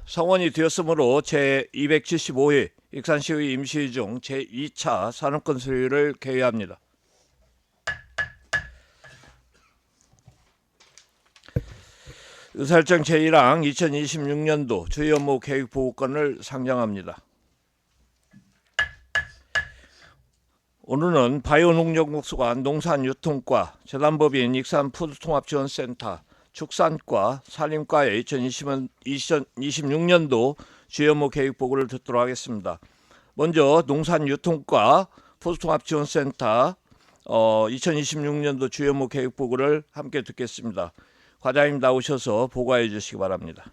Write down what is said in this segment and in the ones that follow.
성원이 되었으므로 제275회 익산시의 임시회 중 제2차 산업건 수요를 개회합니다. 의사일정 제1항 2026년도 주요 업무 계획 보고권을 상정합니다. 오늘은 바이오농정국수관 농산유통과 재단법인 익산푸드통합지원센터 축산과 산림과의 2026년도 주요 업무 계획 보고를 듣도록 하겠습니다. 먼저 농산유통과 푸드통합지원센터 2026년도 주요 업무 계획 보고를 함께 듣겠습니다. 과장님 나오셔서 보고해 주시기 바랍니다.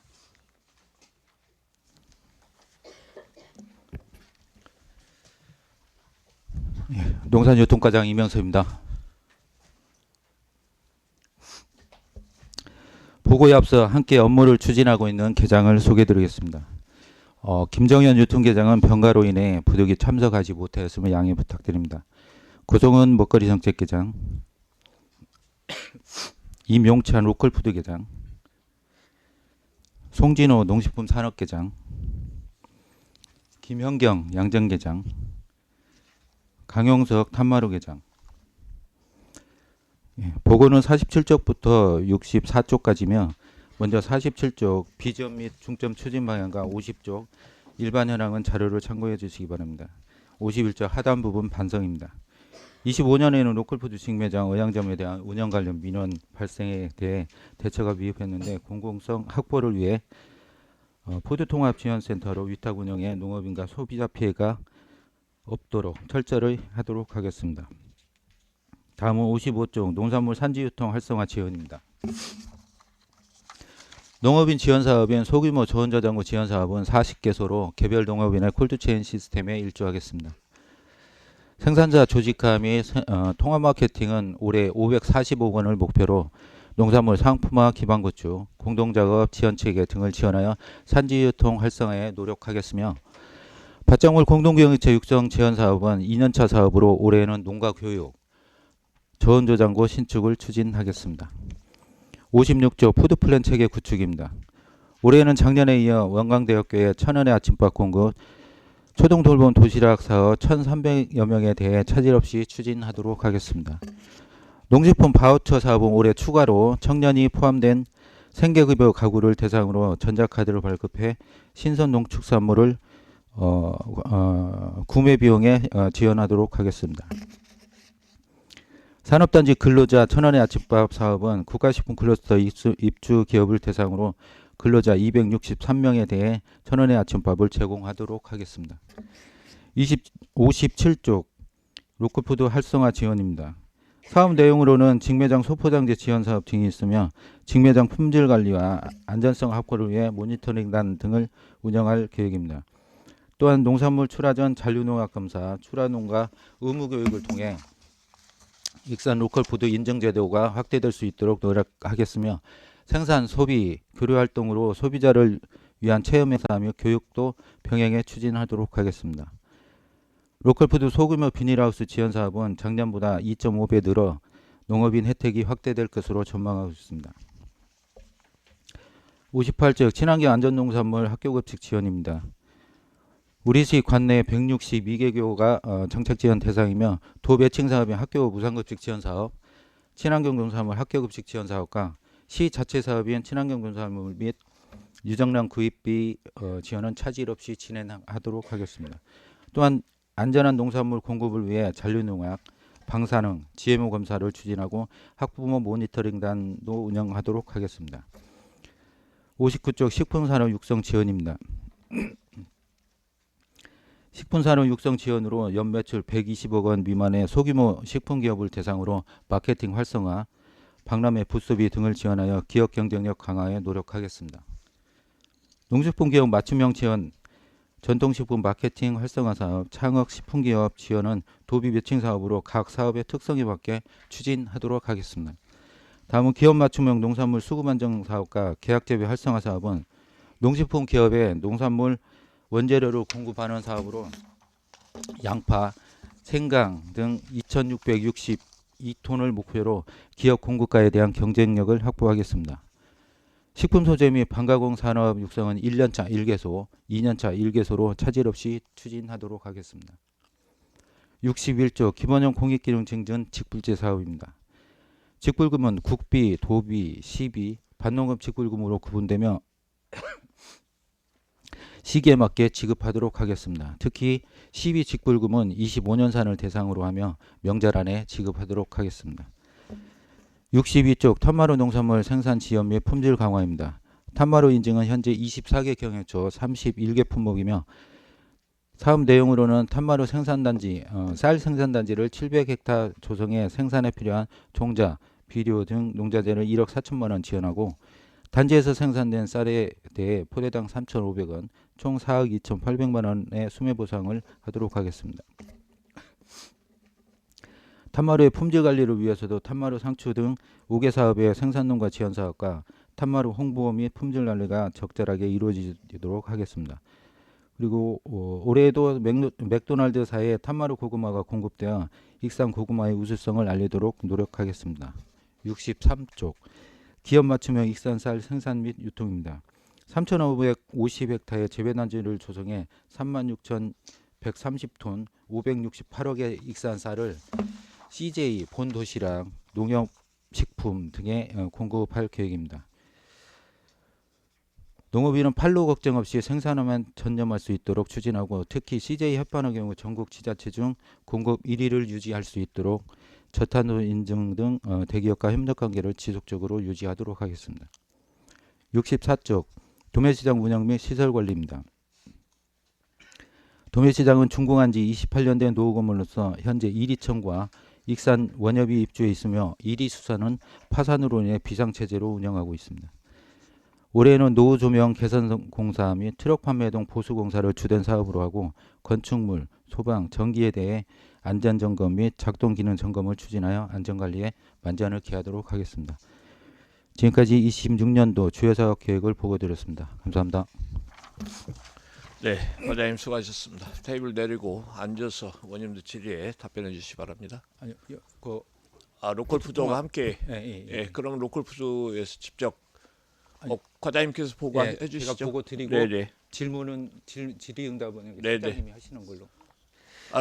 농산유통과장 이명섭입니다. 보고에 앞서 함께 업무를 추진하고 있는 계장을 소개해드리겠습니다. 김정현 유통계장은 병가로 인해 부득이 참석하지 못하였음을 양해 부탁드립니다. 고종은 먹거리 정책계장, 임용찬 로컬푸드계장, 송진호 농식품산업계장, 김현경 양정계장, 강용석 탐마루계장. 보고는 47쪽부터 64쪽까지며 먼저 47쪽 비전 및 중점 추진 방향과 50쪽 일반 현황은 자료를 참고해 주시기 바랍니다. 51쪽 하단 부분 반성입니다. 25년에는 로컬푸드 직매장 의향점에 대한 운영 관련 민원 발생에 대해 대처가 미흡했는데 공공성 확보를 위해 푸드통합지원센터로 위탁 운영해 농업인과 소비자 피해가 없도록 철저히 하도록 하겠습니다. 다음은 55쪽 농산물 산지유통 활성화 지원입니다. 농업인 지원사업인 소규모 저온저장고 지원사업은 40개소로 개별 농업인의 콜드체인 시스템에 일조하겠습니다. 생산자 조직화 및 통합마케팅은 올해 545억 원을 목표로 농산물 상품화 기반구축, 공동작업 지원체계 등을 지원하여 산지유통 활성화에 노력하겠으며 밭작물 공동경영체 육성 지원사업은 2년차 사업으로 올해는 농가교육, 저온저장고 신축을 추진하겠습니다. 56조 푸드플랜 체계 구축입니다. 올해는 작년에 이어 원광대학교의 천원의 아침밥 공급, 초등돌봄 도시락 사업 1,300여 명에 대해 차질 없이 추진하도록 하겠습니다. 농식품 바우처 사업은 올해 추가로 청년이 포함된 생계급여 가구를 대상으로 전자카드를 발급해 신선 농축산물을 구매 비용에 지원하도록 하겠습니다. 산업단지 근로자 천원의 아침밥 사업은 국가식품 클러스터 입주 기업을 대상으로 근로자 263명에 대해 천원의 아침밥을 제공하도록 하겠습니다. 57쪽 로컬푸드 활성화 지원입니다. 사업 내용으로는 직매장 소포장재 지원 사업 등이 있으며 직매장 품질 관리와 안전성 확보를 위해 모니터링단 등을 운영할 계획입니다. 또한 농산물 출하 전 잔류농약 검사, 출하농가 의무 교육을 통해 익산 로컬푸드 인증 제도가 확대될 수 있도록 노력하겠으며 생산, 소비, 교류 활동으로 소비자를 위한 체험 행사하며 교육도 병행해 추진하도록 하겠습니다. 로컬푸드 소규모 비닐하우스 지원 사업은 작년보다 2.5배 늘어 농업인 혜택이 확대될 것으로 전망하고 있습니다. 58쪽 친환경 안전농산물 학교급식 지원입니다. 우리시 관내 162개교가 정책 지원 대상이며 도 매칭 사업인 학교 무상급식 지원 사업, 친환경 농산물 학교급식 지원 사업과 시 자체 사업인 친환경 농산물 및 유정량 구입비 지원은 차질 없이 진행하도록 하겠습니다. 또한 안전한 농산물 공급을 위해 잔류농약, 방사능, GMO 검사를 추진하고 학부모 모니터링단도 운영하도록 하겠습니다. 59쪽 식품산업 육성 지원입니다. 식품산업 육성 지원으로 연매출 120억 원 미만의 소규모 식품기업을 대상으로 마케팅 활성화, 박람회 부스비 등을 지원하여 기업 경쟁력 강화에 노력하겠습니다. 농식품기업 맞춤형 지원, 전통식품 마케팅 활성화 사업, 창업 식품기업 지원은 도비 매칭 사업으로 각 사업의 특성에 맞게 추진하도록 하겠습니다. 다음은 기업 맞춤형 농산물 수급 안정 사업과 계약재배 활성화 사업은 농식품 기업의 농산물 원재료를 공급하는 사업으로 양파, 생강 등 2,662 2톤을 목표로 기업 공급가에 대한 경쟁력을 확보하겠습니다. 식품 소재 및 방가공 산업 육성은 1년차 1개소, 2년차 1개소로 차질 없이 추진하도록 하겠습니다. 61조 기본형 공익기능 증진 직불제 사업입니다. 직불금은 국비, 도비, 시비, 반농업 직불금으로 구분되며 시기에 맞게 지급하도록 하겠습니다. 특히 시비 직불금은 25년산을 대상으로 하며 명절 안에 지급하도록 하겠습니다. 62쪽 탄마루 농산물 생산 지원 및 품질 강화입니다. 탄마루 인증은 현재 24개 경영처 31개 품목이며 사업 내용으로는 탄마루 생산단지, 쌀 생산단지를 700헥타 조성해 생산에 필요한 종자, 비료 등 농자재를 1억 4천만 원 지원하고 단지에서 생산된 쌀에 대해 포대당 3,500원, 총 4억 2,800만 원의 수매보상을 하도록 하겠습니다. 탄마루의 품질 관리를 위해서도 탄마루 상추 등 5개 사업의 생산농가 지원 사업과 탄마루 홍보 및 품질 관리가 적절하게 이루어지도록 하겠습니다. 그리고 올해에도 맥도날드사의 탄마루 고구마가 공급되어 익산 고구마의 우수성을 알리도록 노력하겠습니다. 63쪽 기업 맞춤형 익산 쌀 생산 및 유통입니다. 3,550헥타의 재배단지를 조성해 36,130톤 568억의 익산 쌀을 CJ, 본도시락, 농협식품 등에 공급할 계획입니다. 농업인은 판로 걱정 없이 생산에만 전념할 수 있도록 추진하고 특히 CJ 협반의 경우 전국 지자체 중 공급 1위를 유지할 수 있도록 저탄소 인증 등 대기업과 협력관계를 지속적으로 유지하도록 하겠습니다. 64쪽 도매시장 운영 및 시설관리입니다. 도매시장은 준공한 지 28년 된 노후 건물로서 현재 이리청과 익산 원협이 입주해 있으며 이리수산은 파산으로 인해 비상체제로 운영하고 있습니다. 올해는 노후 조명 개선 공사 및 트럭 판매 등 보수 공사를 주된 사업으로 하고 건축물, 소방, 전기에 대해 안전점검 및 작동 기능 점검을 추진하여 안전관리에 만전을 기하도록 하겠습니다. 지금까지 26년도 주요 사업 계획을 보고드렸습니다. 감사합니다. 네, 과장님 수고하셨습니다. 테이블 내리고 앉아서 원님들 질의에 답변해 주시기 바랍니다. 아니요, 로컬 푸드와 함께 예. 그럼 로컬 푸드에서 직접 과장님께서 보고해 주시죠. 제가 보고 드리고 네네. 질문은 질의응답은 네네. 실장님이 하시는 걸로.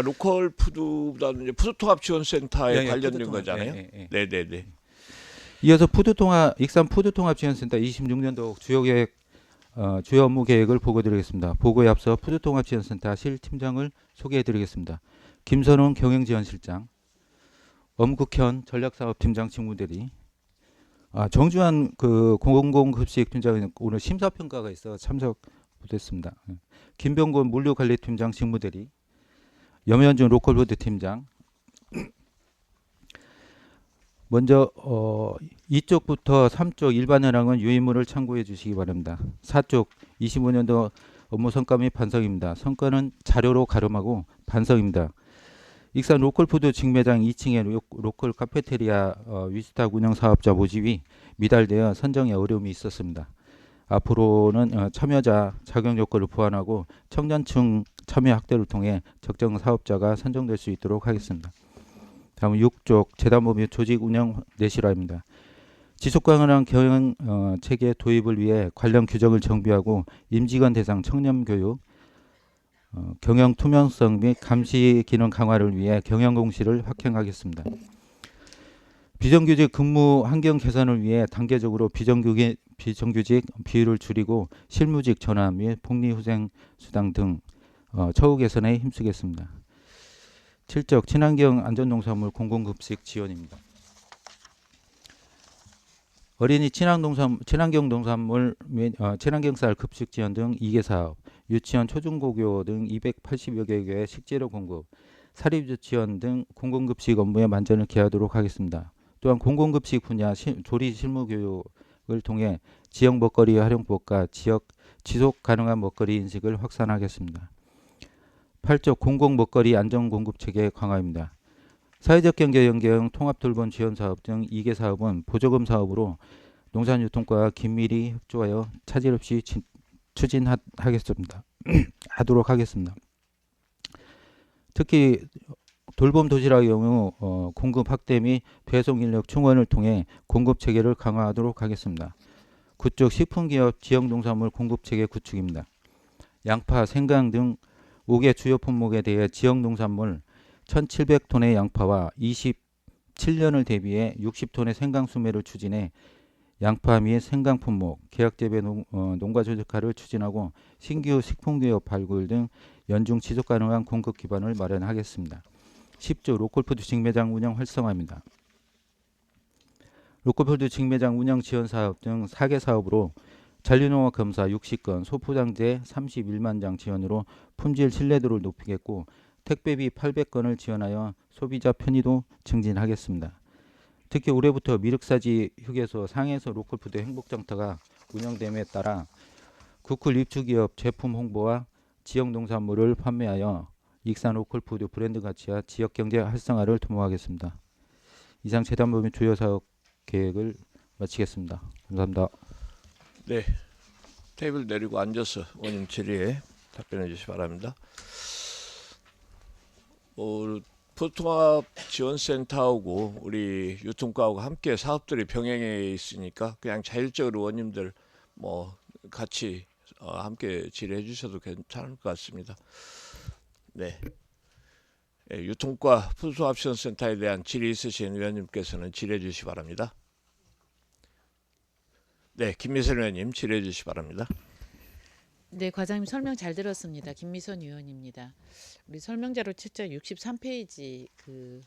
로컬 푸드보다는 이제 푸드통합지원센터에 예, 관련된 푸드통합, 거잖아요. 예. 네네네. 이어서 익산 푸드통합지원센터 26년도 주요 계획 주요 업무 계획을 보고드리겠습니다. 보고에 앞서 푸드통합지원센터 실팀장을 소개해드리겠습니다. 김선웅 경영지원실장, 엄국현 전략사업팀장 직무대리, 정주환 공공급식팀장은 오늘 심사평가가 있어 참석 못했습니다. 김병곤 물류관리팀장 직무대리, 염현준 로컬푸드팀장. 먼저 2쪽부터 3쪽 일반 현황은 유인물을 참고해 주시기 바랍니다. 4쪽 25년도 업무 성과 및 반성입니다. 성과는 자료로 가름하고 반성입니다. 익산 로컬푸드 직매장 2층에 로컬 카페테리아 위스탁 운영 사업자 모집이 미달되어 선정에 어려움이 있었습니다. 앞으로는 참여자 자격 요건을 보완하고 청년층 참여 확대를 통해 적정 사업자가 선정될 수 있도록 하겠습니다. 다음 6쪽 재단법 및 조직 운영 내실화입니다. 지속가능한 경영 체계 도입을 위해 관련 규정을 정비하고 임직원 대상 청년 교육, 경영 투명성 및 감시 기능 강화를 위해 경영 공시를 확행하겠습니다. 비정규직 근무 환경 개선을 위해 단계적으로 비정규직 비율을 줄이고 실무직 전환 및 복리후생 수당 등 처우 개선에 힘쓰겠습니다. 7적 친환경 안전농산물 공공급식 지원입니다. 어린이 친환경 농산물 및 친환경쌀 급식 지원 등 2개 사업, 유치원 초중고교 등 280여 개의 식재료 공급, 사립 지원 등 공공급식 업무에 만전을 기하도록 하겠습니다. 또한 공공급식 분야 조리 실무 교육을 통해 지역 먹거리 활용법과 지속 가능한 먹거리 인식을 확산하겠습니다. 8쪽 공공 먹거리 안전 공급 체계 강화입니다. 사회적 경제 연계형 통합 돌봄 지원 사업 등 2개 사업은 보조금 사업으로 농산유통과와 긴밀히 협조하여 차질 없이 추진하겠습니다. 하도록 하겠습니다. 특히 돌봄 도시락의 경우 공급 확대 및 배송 인력 충원을 통해 공급 체계를 강화하도록 하겠습니다. 구축 식품기업 지역농산물 공급체계 구축입니다. 양파, 생강 등 5개 주요 품목에 대해 지역농산물 1,700톤의 양파와 27년을 대비해 60톤의 생강 수매를 추진해 양파 및 생강 품목, 계약재배 농가 조직화를 추진하고 신규 식품기업 발굴 등 연중 지속 가능한 공급 기반을 마련하겠습니다. 10조 로컬푸드 직매장 운영 활성화입니다. 로컬푸드 직매장 운영 지원 사업 등 4개 사업으로 잔류농업 검사 60건, 소포장재 31만 장 지원으로 품질 신뢰도를 높이겠고 택배비 800건을 지원하여 소비자 편의도 증진하겠습니다. 특히 올해부터 미륵사지 휴게소 상해에서 로컬푸드 행복장터가 운영됨에 따라 구쿨 입주기업 제품 홍보와 지역 농산물을 판매하여 익산 로컬푸드 브랜드 가치와 지역경제 활성화를 도모하겠습니다. 이상 재단법인 주요 사업 계획을 마치겠습니다. 감사합니다. 네, 테이블 내리고 앉아서 원님 질의에 답변해 주시기 바랍니다. 포통합지원센터하고 우리 유통과하고 함께 사업들이 병행해 있으니까 그냥 자율적으로 원님들 뭐 같이 함께 질의해 주셔도 괜찮을 것 같습니다. 네. 예, 유통과 포통합지원센터에 대한 질의 있으신 위원님께서는 질의해 주시기 바랍니다. 네, 김미선 의원님 질의해 주시기 바랍니다. 네, 과장님 설명 잘 들었습니다. 김미선 의원입니다. 우리 설명자료 책자 63페이지 그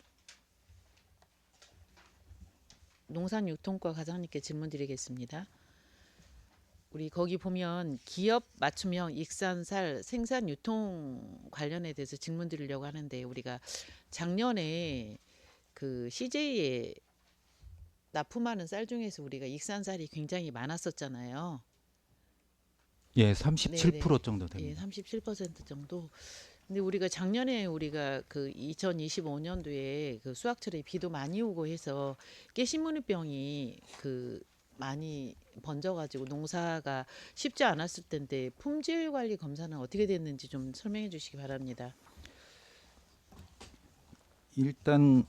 농산유통과 과장님께 질문드리겠습니다. 우리 거기 보면 기업 맞춤형 익산살 생산 유통 관련에 대해서 질문드리려고 하는데 우리가 작년에 그 CJ에 납품하는 쌀 중에서 우리가 익산살이 굉장히 많았었잖아요. 예, 37% 정도 예, 됩니다. 37% 정도. 근데 우리가 작년에 우리가 그 2025년도에 그 수확철에 비도 많이 오고 해서 깨신무늬병이 그 많이 번져가지고 농사가 쉽지 않았을 텐데 품질 관리 검사는 어떻게 됐는지 좀 설명해 주시기 바랍니다. 일단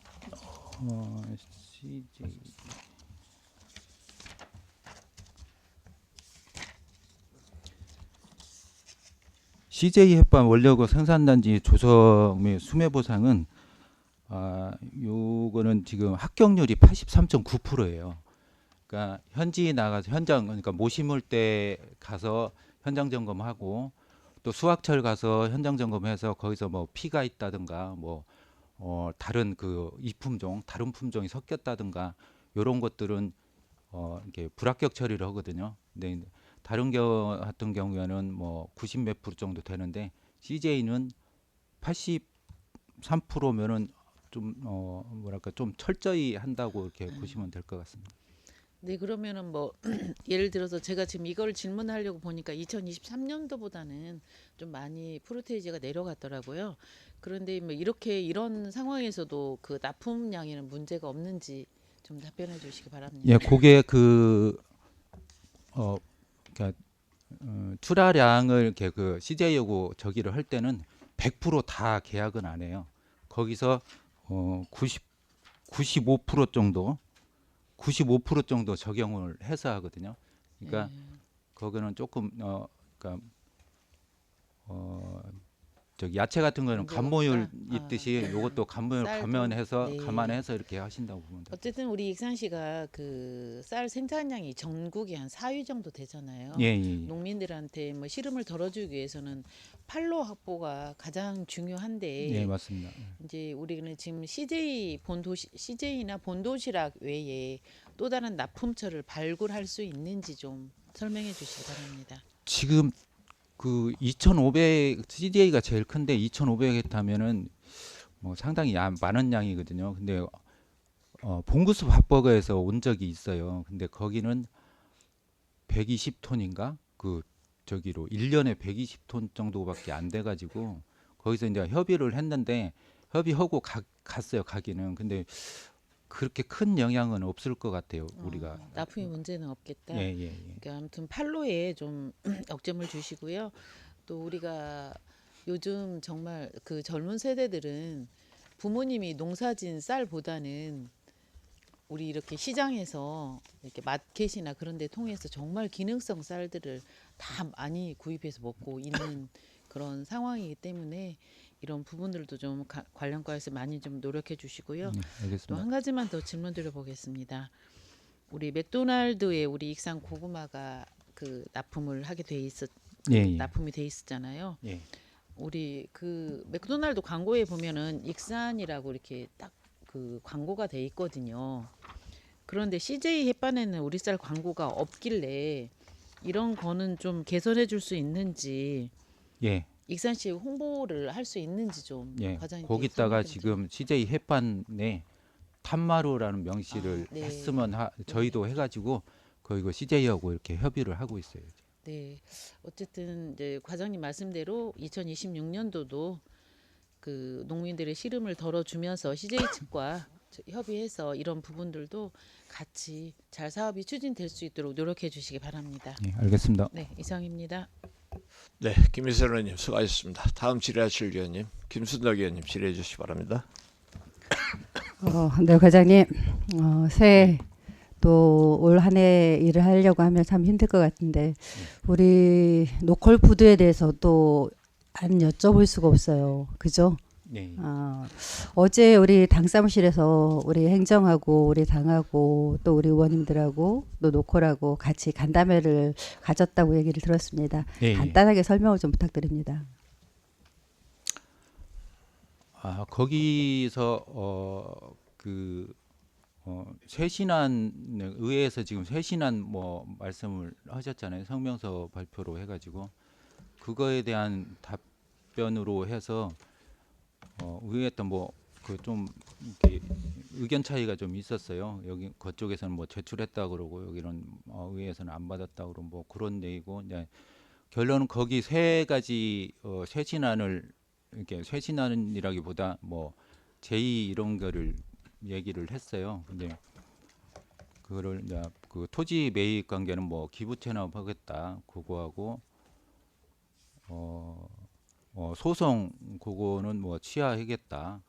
CJ 햇반 원료고 생산단지 조성 및 수매 보상은 요거는 지금 합격률이 83.9%예요. 그러니까 현지 나가서 현장 그러니까 모 심을 때 가서 현장 점검하고 또 수확철 가서 현장 점검해서 거기서 뭐 피가 있다든가 뭐 다른 그 이품종 다른 품종이 섞였다든가 요런 것들은 이렇게 불합격 처리를 하거든요. 근데 다른 같은 경우에는 뭐 90 몇 프로 정도 되는데 CJ는 83%면은 좀 뭐랄까 좀 철저히 한다고 이렇게 보시면 될 것 같습니다. 네, 그러면은 뭐 예를 들어서 제가 지금 이걸 질문하려고 보니까 2023년도보다는 좀 많이 프루테이지가 내려갔더라고요. 그런데 뭐 이렇게 이런 상황에서도 그 납품량에는 문제가 없는지 좀 답변해 주시기 바랍니다. 예, 그게 그러니까 출하량을 이렇게 그 CJ하고 저기를 할 때는 100% 다 계약은 안 해요. 거기서 95% 정도 95% 정도 적용을 해서 하거든요. 그러니까 거기는 조금 그러니까 저기 야채 같은 거는 문제가 감모율 없다. 있듯이 이것도 감모율 쌀도, 감안해서 네. 감안해서 이렇게 하신다고 보면 돼요. 어쨌든 우리 익산시가 그 쌀 생산량이 전국에 한 4위 정도 되잖아요. 예, 예. 농민들한테 뭐 시름을 덜어주기 위해서는 판로 확보가 가장 중요한데 예, 맞습니다. 이제 우리는 지금 CJ나 본도시락 외에 또 다른 납품처를 발굴할 수 있는지 좀 설명해 주시기 바랍니다. 지금 그 2,500 CJ가 제일 큰데 2,500헥타면은 뭐 상당히 많은 양이거든요. 근데 봉구수 밥버거에서 온 적이 있어요. 근데 거기는 120톤인가 그 저기로 1년에 120톤 정도밖에 안 돼 가지고 거기서 이제 협의를 했는데 협의하고 갔어요. 가기는. 근데 그렇게 큰 영향은 없을 것 같아요. 우리가 납품이 문제는 없겠다. 예, 예, 예. 그러니까 아무튼 판로에 좀 억점을 주시고요. 또 우리가 요즘 정말 그 젊은 세대들은 부모님이 농사진 쌀보다는 우리 이렇게 시장에서 이렇게 마켓이나 그런 데 통해서 정말 기능성 쌀들을 다 많이 구입해서 먹고 있는 그런 상황이기 때문에 이런 부분들도 좀 관련과에서 많이 좀 노력해 주시고요. 네, 또 알겠습니다. 한 가지만 더 질문 드려보겠습니다. 우리 맥도날드에 우리 익산 고구마가 그 납품을 하게 돼 있었 예, 예. 납품이 돼 있었잖아요. 예. 우리 그 맥도날드 광고에 보면은 익산이라고 이렇게 딱 그 광고가 돼 있거든요. 그런데 CJ 햇반에는 우리 쌀 광고가 없길래 이런 거는 좀 개선해 줄 수 있는지 예. 익산시에 홍보를 할 수 있는지 좀 예. 과장님께 거기다가 설명 좀 지금 CJ 햇반에 탄마루라는 명시를 네. 했으면 저희도 해가지고 그 CJ하고 이렇게 협의를 하고 있어요. 네. 어쨌든 이제 과장님 말씀대로 2026년도도 그 농민들의 시름을 덜어주면서 CJ 측과 협의해서 이런 부분들도 같이 잘 사업이 추진될 수 있도록 노력해 주시기 바랍니다. 예, 알겠습니다. 네, 이상입니다. 네, 김희선 의원님 수고하셨습니다. 다음 질의하실 위원님 김순덕 의원님 질의해 주시기 바랍니다. 네, 과장님. 새해 또 올 한 해 일을 하려고 하면 참 힘들 것 같은데 우리 노컬 푸드에 대해서 또 안 여쭤볼 수가 없어요. 그죠? 예. 어제 우리 당 사무실에서 우리 행정하고 우리 당하고 또 우리 의원님들하고 또 노컬하고 같이 간담회를 가졌다고 얘기를 들었습니다. 예, 예. 간단하게 설명을 좀 부탁드립니다. 거기서 쇄신안 의회에서 지금 쇄신안 뭐 말씀을 하셨잖아요. 성명서 발표로 해가지고 그거에 대한 답변으로 해서 의회에서 뭐그좀 이렇게 의견 차이가 좀 있었어요. 여기 그쪽에서는 뭐 제출했다 그러고 여기는 의회에서는 안 받았다 그러고 뭐 그런 얘기고 이제 결론은 거기 세 가지 쇄신안을 이렇게 쇄신안이라기보다 뭐 제의 이런 거를 얘기를 했어요. 근데 그거를 이제 그 토지 매입 관계는 뭐 기부 체납하겠다 그거하고 소송 그거는 뭐 취하하겠다.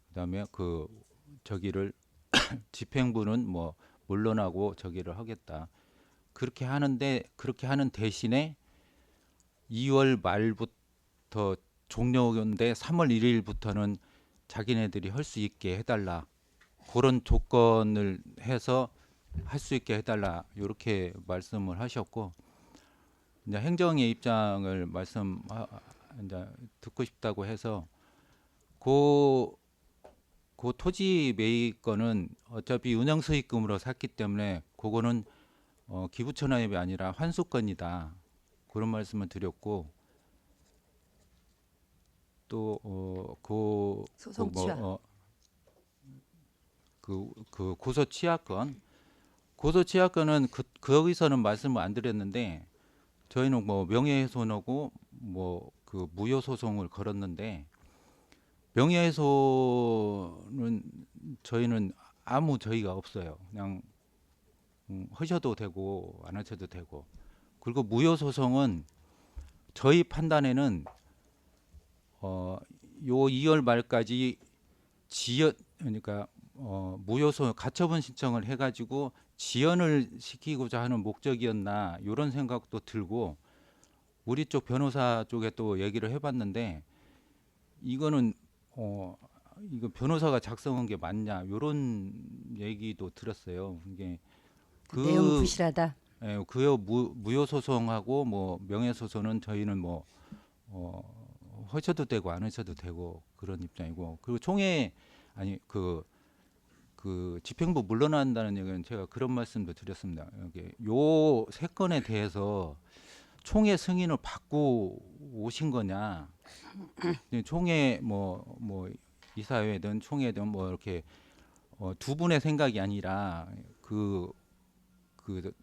그다음에 그 저기를 집행부는 뭐 물러나고 저기를 하겠다. 그렇게 하는데 그렇게 하는 대신에 2월 말부터 종료인데 3월 1일부터는 자기네들이 할 수 있게 해달라. 그런 조건을 해서 할 수 있게 해달라. 이렇게 말씀을 하셨고 이제 행정의 입장을 이제 듣고 싶다고 해서 그 토지 매입권은 어차피 운영수익금으로 샀기 때문에 그거는 기부천하입이 아니라 환수권이다. 그런 말씀을 드렸고 또 소송 취하. 그 고소 취하권은 거기서는 말씀을 안 드렸는데 저희는 뭐 명예훼손하고 뭐 그 무효 소송을 걸었는데 명예훼손은 저희는 아무 저희가 없어요. 그냥 하셔도 되고 안 하셔도 되고 그리고 무효 소송은 저희 판단에는 요 2월 말까지 그러니까 무효소 가처분 신청을 해가지고 지연을 시키고자 하는 목적이었나 이런 생각도 들고 우리 쪽 변호사 쪽에 또 얘기를 해봤는데 이거는 이거 변호사가 작성한 게 맞냐 이런 얘기도 들었어요. 이게 내용 부실하다. 예, 그요 무효 소송하고 뭐 명예 소송은 저희는 뭐 하셔도 되고 안 하셔도 되고 그런 입장이고 그리고 총회 아니 그 집행부 물러난다는 얘기는 제가 그런 말씀도 드렸습니다. 여기 요 세 건에 대해서 총회 승인을 받고 오신 거냐? 총회 뭐 이사회든 총회든 뭐 이렇게 두 분의 생각이 아니라 그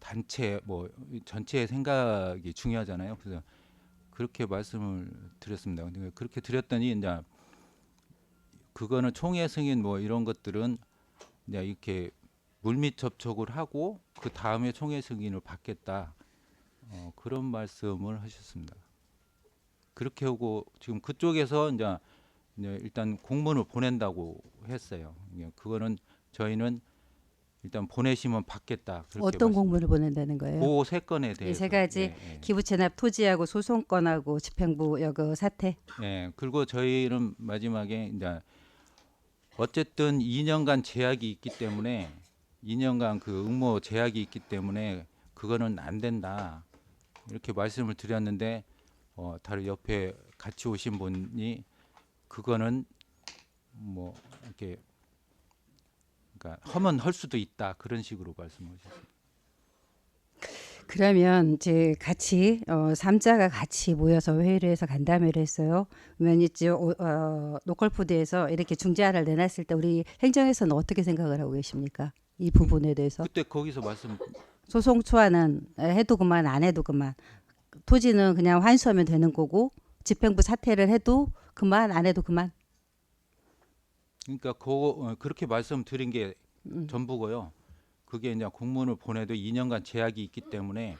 단체 뭐 전체의 생각이 중요하잖아요. 그래서 그렇게 말씀을 드렸습니다. 근데 그렇게 드렸더니 이제 그거는 총회 승인 뭐 이런 것들은 이제 이렇게 물밑 접촉을 하고 그 다음에 총회 승인을 받겠다 그런 말씀을 하셨습니다. 그렇게 하고 지금 그쪽에서 이제 일단 공문을 보낸다고 했어요. 그거는 저희는 일단 보내시면 받겠다. 그렇게 어떤 공문을 보낸다는 거예요? 그 세 건에 이 대해서. 세 가지 예. 기부채납 토지하고 소송권하고 집행부 여거 사태. 예. 그리고 저희는 마지막에 이제 어쨌든 2년간 제약이 있기 때문에 2년간 그 응모 제약이 있기 때문에 그거는 안 된다. 이렇게 말씀을 드렸는데 다른 옆에 같이 오신 분이 그거는 뭐 이렇게 그러니까 하면 할 수도 있다 그런 식으로 말씀하셨습니다. 그러면 이제 같이 삼자가 같이 모여서 회의를 해서 간담회를 했어요. 그러면 이제 노컬푸드에서 이렇게 중재안을 내놨을 때 우리 행정에서는 어떻게 생각을 하고 계십니까? 이 부분에 대해서 그때 거기서 말씀 소송 초안은 해도 그만 안 해도 그만, 토지는 그냥 환수하면 되는 거고 집행부 사퇴를 해도 그만 안 해도 그만. 그러니까 그렇게 말씀드린 게 전부고요. 그게 이제 공무원을 보내도 2년간 제약이 있기 때문에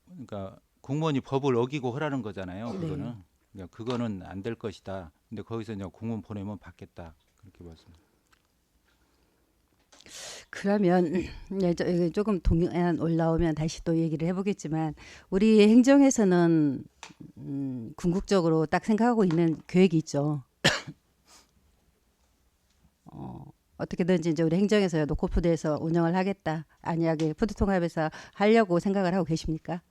그러니까 공무원이 법을 어기고 하라는 거잖아요. 그거는 네. 그러니까 그거는 안 될 것이다. 근데 거기서 이제 공무원 보내면 받겠다 그렇게 말씀. 그러면 이제 조금 동안 올라오면 다시 또 얘기를 해보겠지만 우리 행정에서는 궁극적으로 딱 생각하고 있는 계획이 있죠. 어떻게든지 이제 우리 행정에서 노코푸드에서 운영을 하겠다, 아니하게 푸드통합에서 하려고 생각을 하고 계십니까?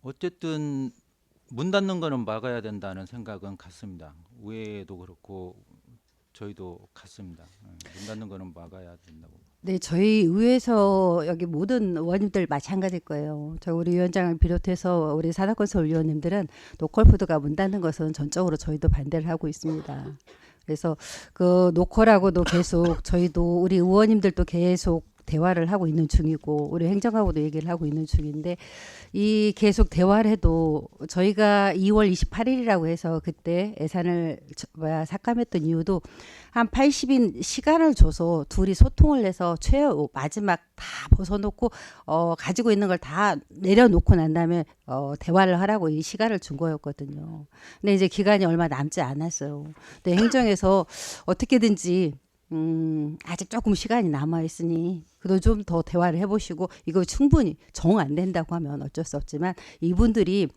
어쨌든 문 닫는 거는 막아야 된다는 생각은 같습니다. 의회도 그렇고 저희도 같습니다. 문 닫는 거는 막아야 된다고. 네, 저희 의회에서 여기 모든 의원님들 마찬가지일 거예요. 저 우리 위원장을 비롯해서 우리 산하건설 위원님들은 노컬푸드가 문 닫는 것은 전적으로 저희도 반대를 하고 있습니다. 그래서 그 노컬하고도 계속 저희도 우리 의원님들도 계속 대화를 하고 있는 중이고 우리 행정하고도 얘기를 하고 있는 중인데 이 계속 대화를 해도 저희가 2월 28일이라고 해서 그때 예산을 삭감했던 이유도 한 80인 시간을 줘서 둘이 소통을 해서 최후 마지막 다 벗어놓고 가지고 있는 걸 다 내려놓고 난 다음에 대화를 하라고 이 시간을 준 거였거든요. 근데 이제 기간이 얼마 남지 않았어요. 근데 행정에서 어떻게든지 아직 조금 시간이 남아 있으니 그래도 좀 더 대화를 해보시고 이거 충분히 정 안 된다고 하면 어쩔 수 없지만 이분들이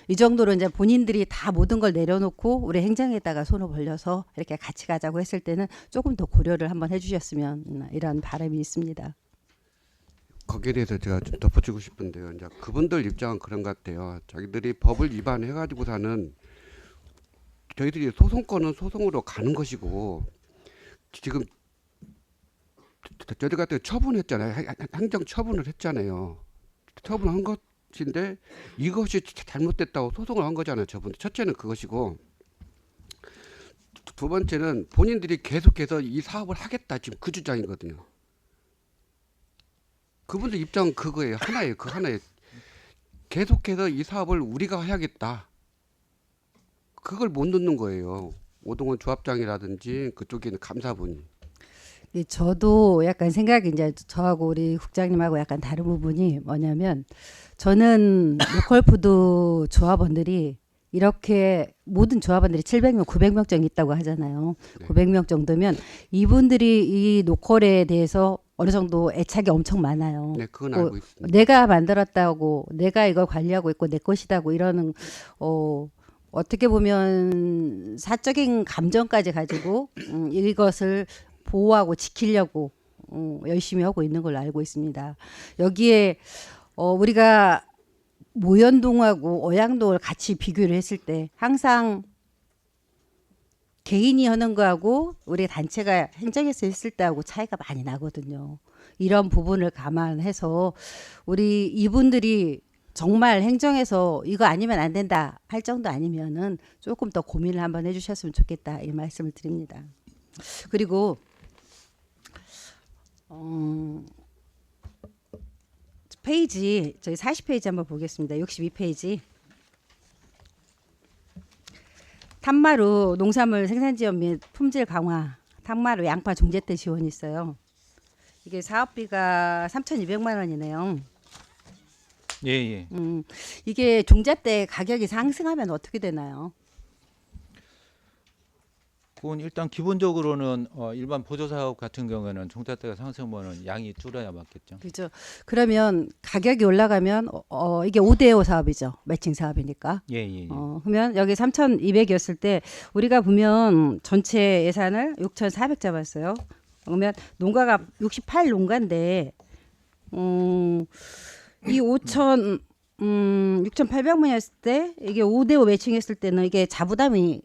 이 정도로 이제 본인들이 다 모든 걸 내려놓고 우리 행정에다가 손을 벌려서 이렇게 같이 가자고 했을 때는 조금 더 고려를 한번 해주셨으면 이런 바람이 있습니다. 거기에 대해서 제가 좀 덧붙이고 싶은데요. 이제 그분들 입장은 그런 것 같아요. 자기들이 법을 위반해가지고서는 저희들이 소송권은 소송으로 가는 것이고 지금 저희 같은 처분했잖아요. 행정 처분을 했잖아요. 처분한 것인데 이것이 잘못됐다고 소송을 한 거잖아요. 저분 첫째는 그것이고 두 번째는 본인들이 계속해서 이 사업을 하겠다 지금 그 주장이거든요. 그분들 입장은 그거예요. 하나예요. 그 하나에 계속해서 이 사업을 우리가 해야겠다. 그걸 못 넣는 거예요. 오동원 조합장이라든지 그쪽에 있는 감사분이. 예, 저도 약간 생각이 이제 저하고 우리 국장님하고 약간 다른 부분이 뭐냐면 저는 로컬푸드 조합원들이 이렇게 모든 조합원들이 700명, 900명 정도 있다고 하잖아요. 네. 900명 정도면 이분들이 이 노컬에 대해서 어느 정도 애착이 엄청 많아요. 네, 그건 알고 있습니다. 내가 만들었다고, 내가 이걸 관리하고 있고 내 것이다고 이러는 어떻게 보면 사적인 감정까지 가지고 이것을 보호하고 지키려고 열심히 하고 있는 걸로 알고 있습니다. 여기에 우리가 모현동하고 어양동을 같이 비교를 했을 때 항상 개인이 하는 거하고 우리 단체가 행정에서 했을 때하고 차이가 많이 나거든요. 이런 부분을 감안해서 우리 이분들이 정말 행정에서 이거 아니면 안 된다 할 정도 아니면은 조금 더 고민을 한번 해주셨으면 좋겠다 이 말씀을 드립니다. 그리고 페이지 저희 40페이지 한번 보겠습니다. 62페이지 탐마루 농산물 생산지원 및 품질 강화 탐마루 양파 종제대 지원이 있어요. 이게 사업비가 3,200만 원이네요. 예. 이게 종잣대 가격이 상승하면 어떻게 되나요? 그건 일단 기본적으로는 일반 보조사업 같은 경우에는 종잣대가 상승하면 양이 줄어야 맞겠죠. 그죠. 그러면 가격이 올라가면 이게 5대5 사업이죠. 매칭 사업이니까. 예, 예, 예. 그러면 여기 3,200이었을 때 우리가 보면 전체 예산을 6,400 잡았어요. 그러면 농가가 68 농가인데 이 6,800만이었을 때 이게 5대5 매칭했을 때는 이게 자부담이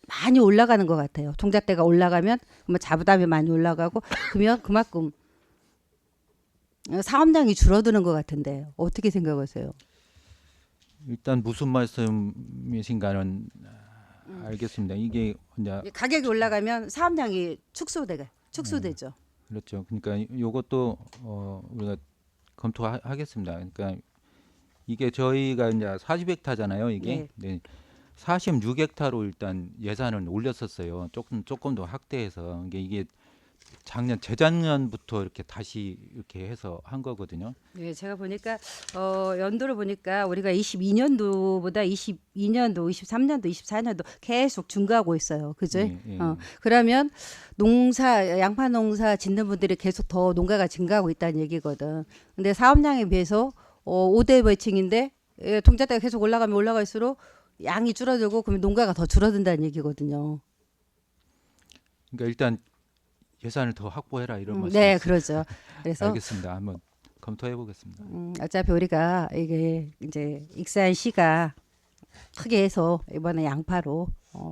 많이 올라가는 것 같아요. 종잣대가 올라가면 그러면 자부담이 많이 올라가고 그러면 그만큼 사업량이 줄어드는 것 같은데 어떻게 생각하세요? 일단 무슨 말씀이신가는 알겠습니다. 이게 이제 가격이 올라가면 사업량이 축소되죠. 그렇죠. 그러니까 요것도 우리가 검토하겠습니다. 그러니까 이게 저희가 이제 40헥타잖아요. 이게 네. 46헥타로 일단 예산을 올렸었어요. 조금 더 확대해서 이게 작년 재작년부터 이렇게 다시 이렇게 해서 한 거거든요. 네, 제가 보니까 연도를 보니까 우리가 22년도보다 22년도, 23년도, 24년도 계속 증가하고 있어요. 그죠? 예, 예. 그러면 양파 농사 짓는 분들이 계속 더 농가가 증가하고 있다는 얘기거든. 근데 사업량에 비해서 5대 매칭인데 종잣대가 계속 올라가면 올라갈수록 양이 줄어들고 그러면 농가가 더 줄어든다는 얘기거든요. 그러니까 일단 예산을 더 확보해라 이런 말씀. 네, 그러죠. 그래서 알겠습니다. 한번 검토해 보겠습니다. 어차피 우리가 이게 이제 익산시가 크게 해서 이번에 양파로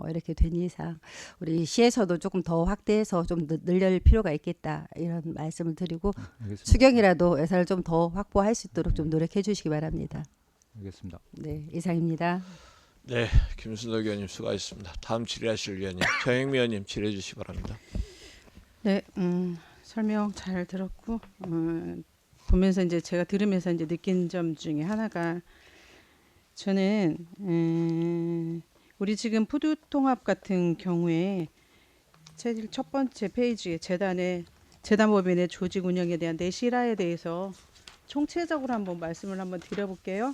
이렇게 된 이상 우리 시에서도 조금 더 확대해서 좀 늘릴 필요가 있겠다 이런 말씀을 드리고 알겠습니다. 추경이라도 예산을 좀 더 확보할 수 있도록 좀 노력해 주시기 바랍니다. 알겠습니다. 네, 이상입니다. 네, 김순덕 의원님 수고하셨습니다. 다음 질의하실 위원님 정영미 의원님 질의해 주시기 바랍니다. 네, 설명 잘 들었고 보면서 이제 제가 들으면서 이제 느낀 점 중에 하나가 저는 우리 지금 푸드통합 같은 경우에 제일 첫 번째 페이지에 재단법인의 조직 운영에 대한 내실화에 대해서 총체적으로 한번 말씀을 한번 드려볼게요.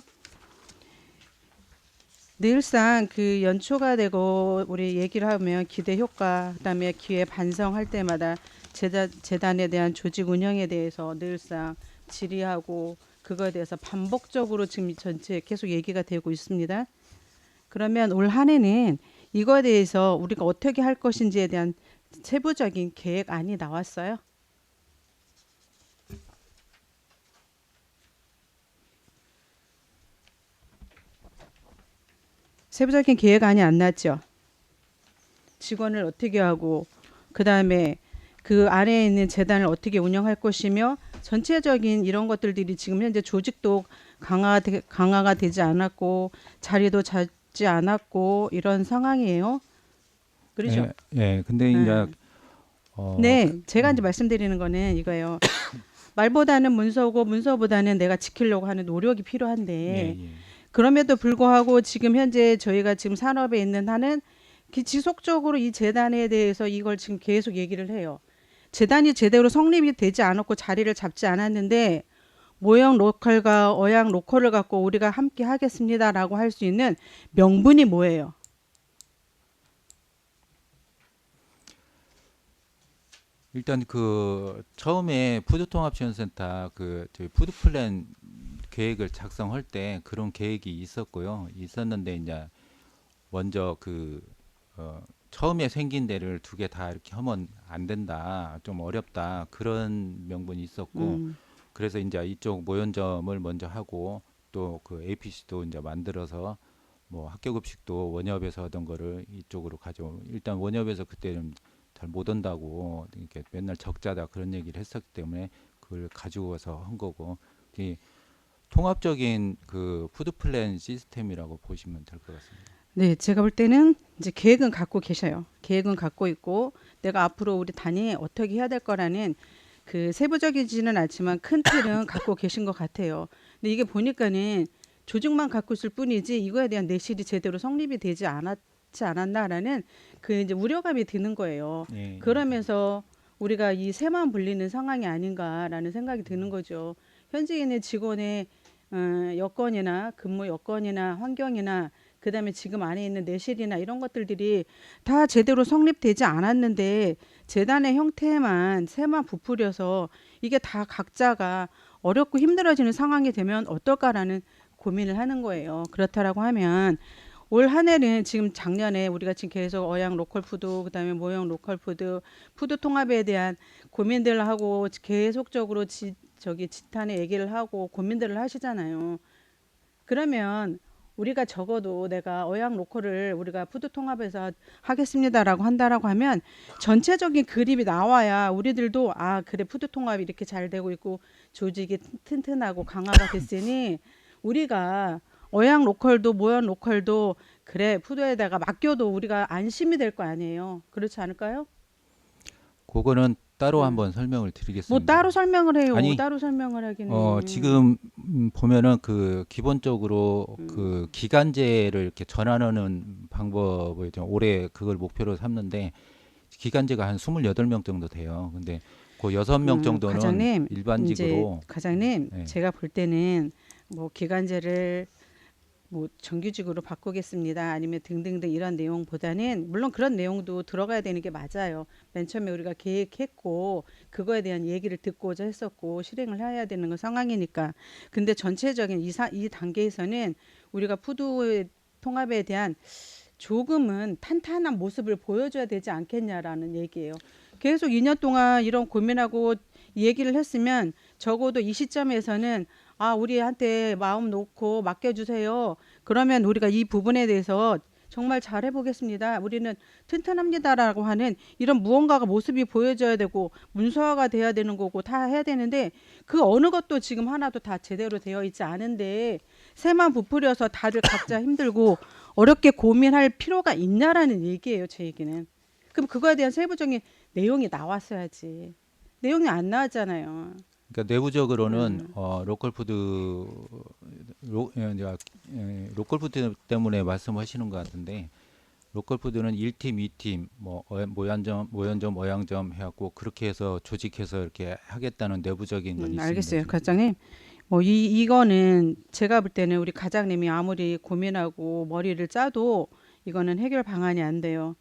늘상 그 연초가 되고 우리 얘기를 하면 기대 효과 그다음에 기회 반성할 때마다 재단에 대한 조직 운영에 대해서 늘상 질의하고 그거에 대해서 반복적으로 지금 전체 계속 얘기가 되고 있습니다. 그러면 올 한 해는 이거에 대해서 우리가 어떻게 할 것인지에 대한 세부적인 계획안이 나왔어요. 세부적인 계획안이 안 났죠. 직원을 어떻게 하고 그다음에 그 아래에 있는 재단을 어떻게 운영할 것이며 전체적인 이런 것들이 지금 현재 조직도 강화가 되지 않았고 자리도 잡지 않았고 이런 상황이에요. 그렇죠? 예. 근데 이제 네, 제가 이제 말씀드리는 거는 이거예요. 말보다는 문서고 문서보다는 내가 지키려고 하는 노력이 필요한데 예, 예. 그럼에도 불구하고 지금 현재 저희가 지금 산업에 있는 한은 지속적으로 이 재단에 대해서 이걸 지금 계속 얘기를 해요. 재단이 제대로 성립이 되지 않았고 자리를 잡지 않았는데 모형 로컬과 어양 로컬을 갖고 우리가 함께 하겠습니다라고 할 수 있는 명분이 뭐예요? 일단 그 처음에 푸드통합지원센터 저희 푸드플랜 계획을 작성할 때 그런 계획이 있었는데 이제 먼저 처음에 생긴 데를 두 개 다 이렇게 하면 안 된다, 좀 어렵다 그런 명분이 있었고 그래서 이제 이쪽 모연점을 먼저 하고 또 그 APC도 이제 만들어서 뭐 학교급식도 원협에서 하던 거를 이쪽으로 일단 원협에서 그때는 잘 못 온다고 이렇게 맨날 적자다 그런 얘기를 했었기 때문에 그걸 가지고 와서 한 거고 이 통합적인 그 푸드플랜 시스템이라고 보시면 될 것 같습니다. 네, 제가 볼 때는 이제 계획은 갖고 계셔요. 계획은 갖고 있고 내가 앞으로 우리 단위에 어떻게 해야 될 거라는 그 세부적이지는 않지만 큰 틀은 갖고 계신 것 같아요. 근데 이게 보니까는 조직만 갖고 있을 뿐이지 이거에 대한 내실이 제대로 성립이 되지 않았나라는 그 이제 우려감이 드는 거예요. 예, 그러면서 우리가 이 새만 불리는 상황이 아닌가라는 생각이 드는 거죠. 현재 있는 직원의 여건이나 근무 여건이나 환경이나 그다음에 지금 안에 있는 내실이나 이런 것들이 다 제대로 성립되지 않았는데 재단의 형태만 새만 부풀려서 이게 다 각자가 어렵고 힘들어지는 상황이 되면 어떨까라는 고민을 하는 거예요. 그렇다라고 하면 올 한 해는 지금 작년에 우리가 지금 계속 어양 로컬푸드 그다음에 모형 로컬푸드 푸드 통합에 대한 고민들을 하고 계속적으로 지탄의 얘기를 하고 고민들을 하시잖아요. 그러면 우리가 적어도 내가 어양 로컬을 우리가 푸드 통합해서 하겠습니다라고 한다라고 하면 전체적인 그림이 나와야 우리들도 아 그래 푸드 통합이 이렇게 잘 되고 있고 조직이 튼튼하고 강화가 됐으니 우리가 어양 로컬도 모형 로컬도 그래 푸드에다가 맡겨도 우리가 안심이 될 거 아니에요. 그렇지 않을까요? 그거는 따로 한번 설명을 드리겠습니다. 뭐 따로 설명을 해요. 아니, 따로 설명을 하기는. 지금 보면은 그 기본적으로 그 기간제를 이렇게 전환하는 방법을 좀 올해 그걸 목표로 삼는데 기간제가 한 28명 정도 돼요. 근데 그 6명 정도는 과장님, 일반직으로 이제 과장님 네. 제가 볼 때는 뭐 기간제를 뭐 정규직으로 바꾸겠습니다. 아니면 등등등 이런 내용보다는 물론 그런 내용도 들어가야 되는 게 맞아요. 맨 처음에 우리가 계획했고 그거에 대한 얘기를 듣고자 했었고 실행을 해야 되는 건 상황이니까. 근데 전체적인 이 단계에서는 우리가 푸드 통합에 대한 조금은 탄탄한 모습을 보여줘야 되지 않겠냐라는 얘기예요. 계속 2년 동안 이런 고민하고 얘기를 했으면 적어도 이 시점에서는 아 우리한테 마음 놓고 맡겨주세요. 그러면 우리가 이 부분에 대해서 정말 잘 해보겠습니다. 우리는 튼튼합니다라고 하는 이런 무언가가 모습이 보여져야 되고 문서화가 돼야 되는 거고 다 해야 되는데 그 어느 것도 지금 하나도 다 제대로 되어 있지 않은데 새만 부풀려서 다들 각자 힘들고 어렵게 고민할 필요가 있냐라는 얘기예요. 제 얘기는. 그럼 그거에 대한 세부적인 내용이 나왔어야지. 내용이 안 나왔잖아요. 그러니까 내부적으로는 로컬푸드 로컬푸드 때문에 말씀하시는 것 같은데 로컬푸드는 1팀, 2팀, 뭐 모연점, 어양점 해갖고 그렇게 해서 조직해서 이렇게 하겠다는 내부적인 건 있습니다. 알겠어요, 과장님. 뭐 이거는 제가 볼 때는 우리 과장님이 아무리 고민하고 머리를 짜도 이거는 해결 방안이 안 돼요.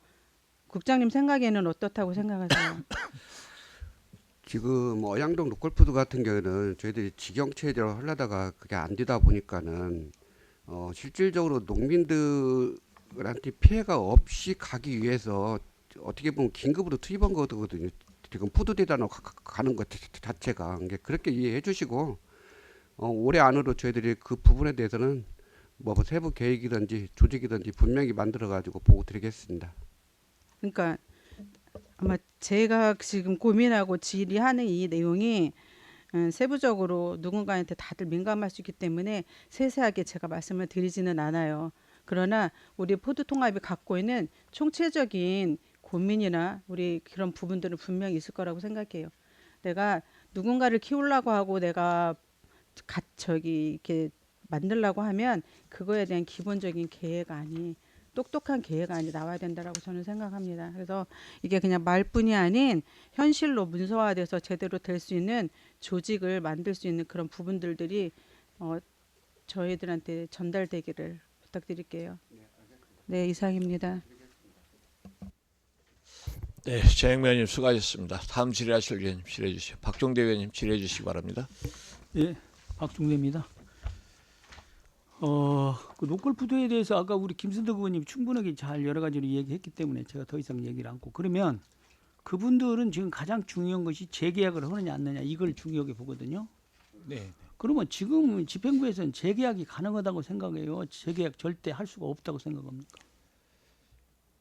국장님 생각에는 어떻다고 생각하세요? 지금 어양동 로컬푸드 같은 경우는 저희들이 직영체제로 하려다가 그게 안 되다 보니까는 실질적으로 농민들한테 피해가 없이 가기 위해서 어떻게 보면 긴급으로 투입한 거거든요. 지금 푸드대단으로 가는 것 자체가 그렇게 이해해 주시고 올해 안으로 저희들이 그 부분에 대해서는 뭐 세부 계획이든지 조직이든지 분명히 만들어 가지고 보고 드리겠습니다. 그러니까 아마 제가 지금 고민하고 질의하는 이 내용이 세부적으로 누군가한테 다들 민감할 수 있기 때문에 세세하게 제가 말씀을 드리지는 않아요. 그러나 우리 푸드 통합이 갖고 있는 총체적인 고민이나 우리 그런 부분들은 분명히 있을 거라고 생각해요. 내가 누군가를 키우려고 하고 내가 이렇게 만들려고 하면 그거에 대한 기본적인 계획안이 똑똑한 계획안이 나와야 된다라고 저는 생각합니다. 그래서 이게 그냥 말뿐이 아닌 현실로 문서화돼서 제대로 될 수 있는 조직을 만들 수 있는 그런 부분들이 저희들한테 전달되기를 부탁드릴게요. 네, 이상입니다. 네, 재행면 의원님 수고하셨습니다. 다음 질의하실 의원님 질의해 주시죠. 박종대 의원님 질의해 주시기 바랍니다. 예, 박종대입니다. 그 로컬푸드에 대해서 아까 우리 김순덕 의원님 충분하게 잘 여러 가지로 얘기했기 때문에 제가 더 이상 얘기를 않고 그러면 그분들은 지금 가장 중요한 것이 재계약을 하느냐 안 하느냐 이걸 중요하게 보거든요. 네. 그러면 지금 집행부에서는 재계약이 가능하다고 생각해요. 재계약 절대 할 수가 없다고 생각합니까?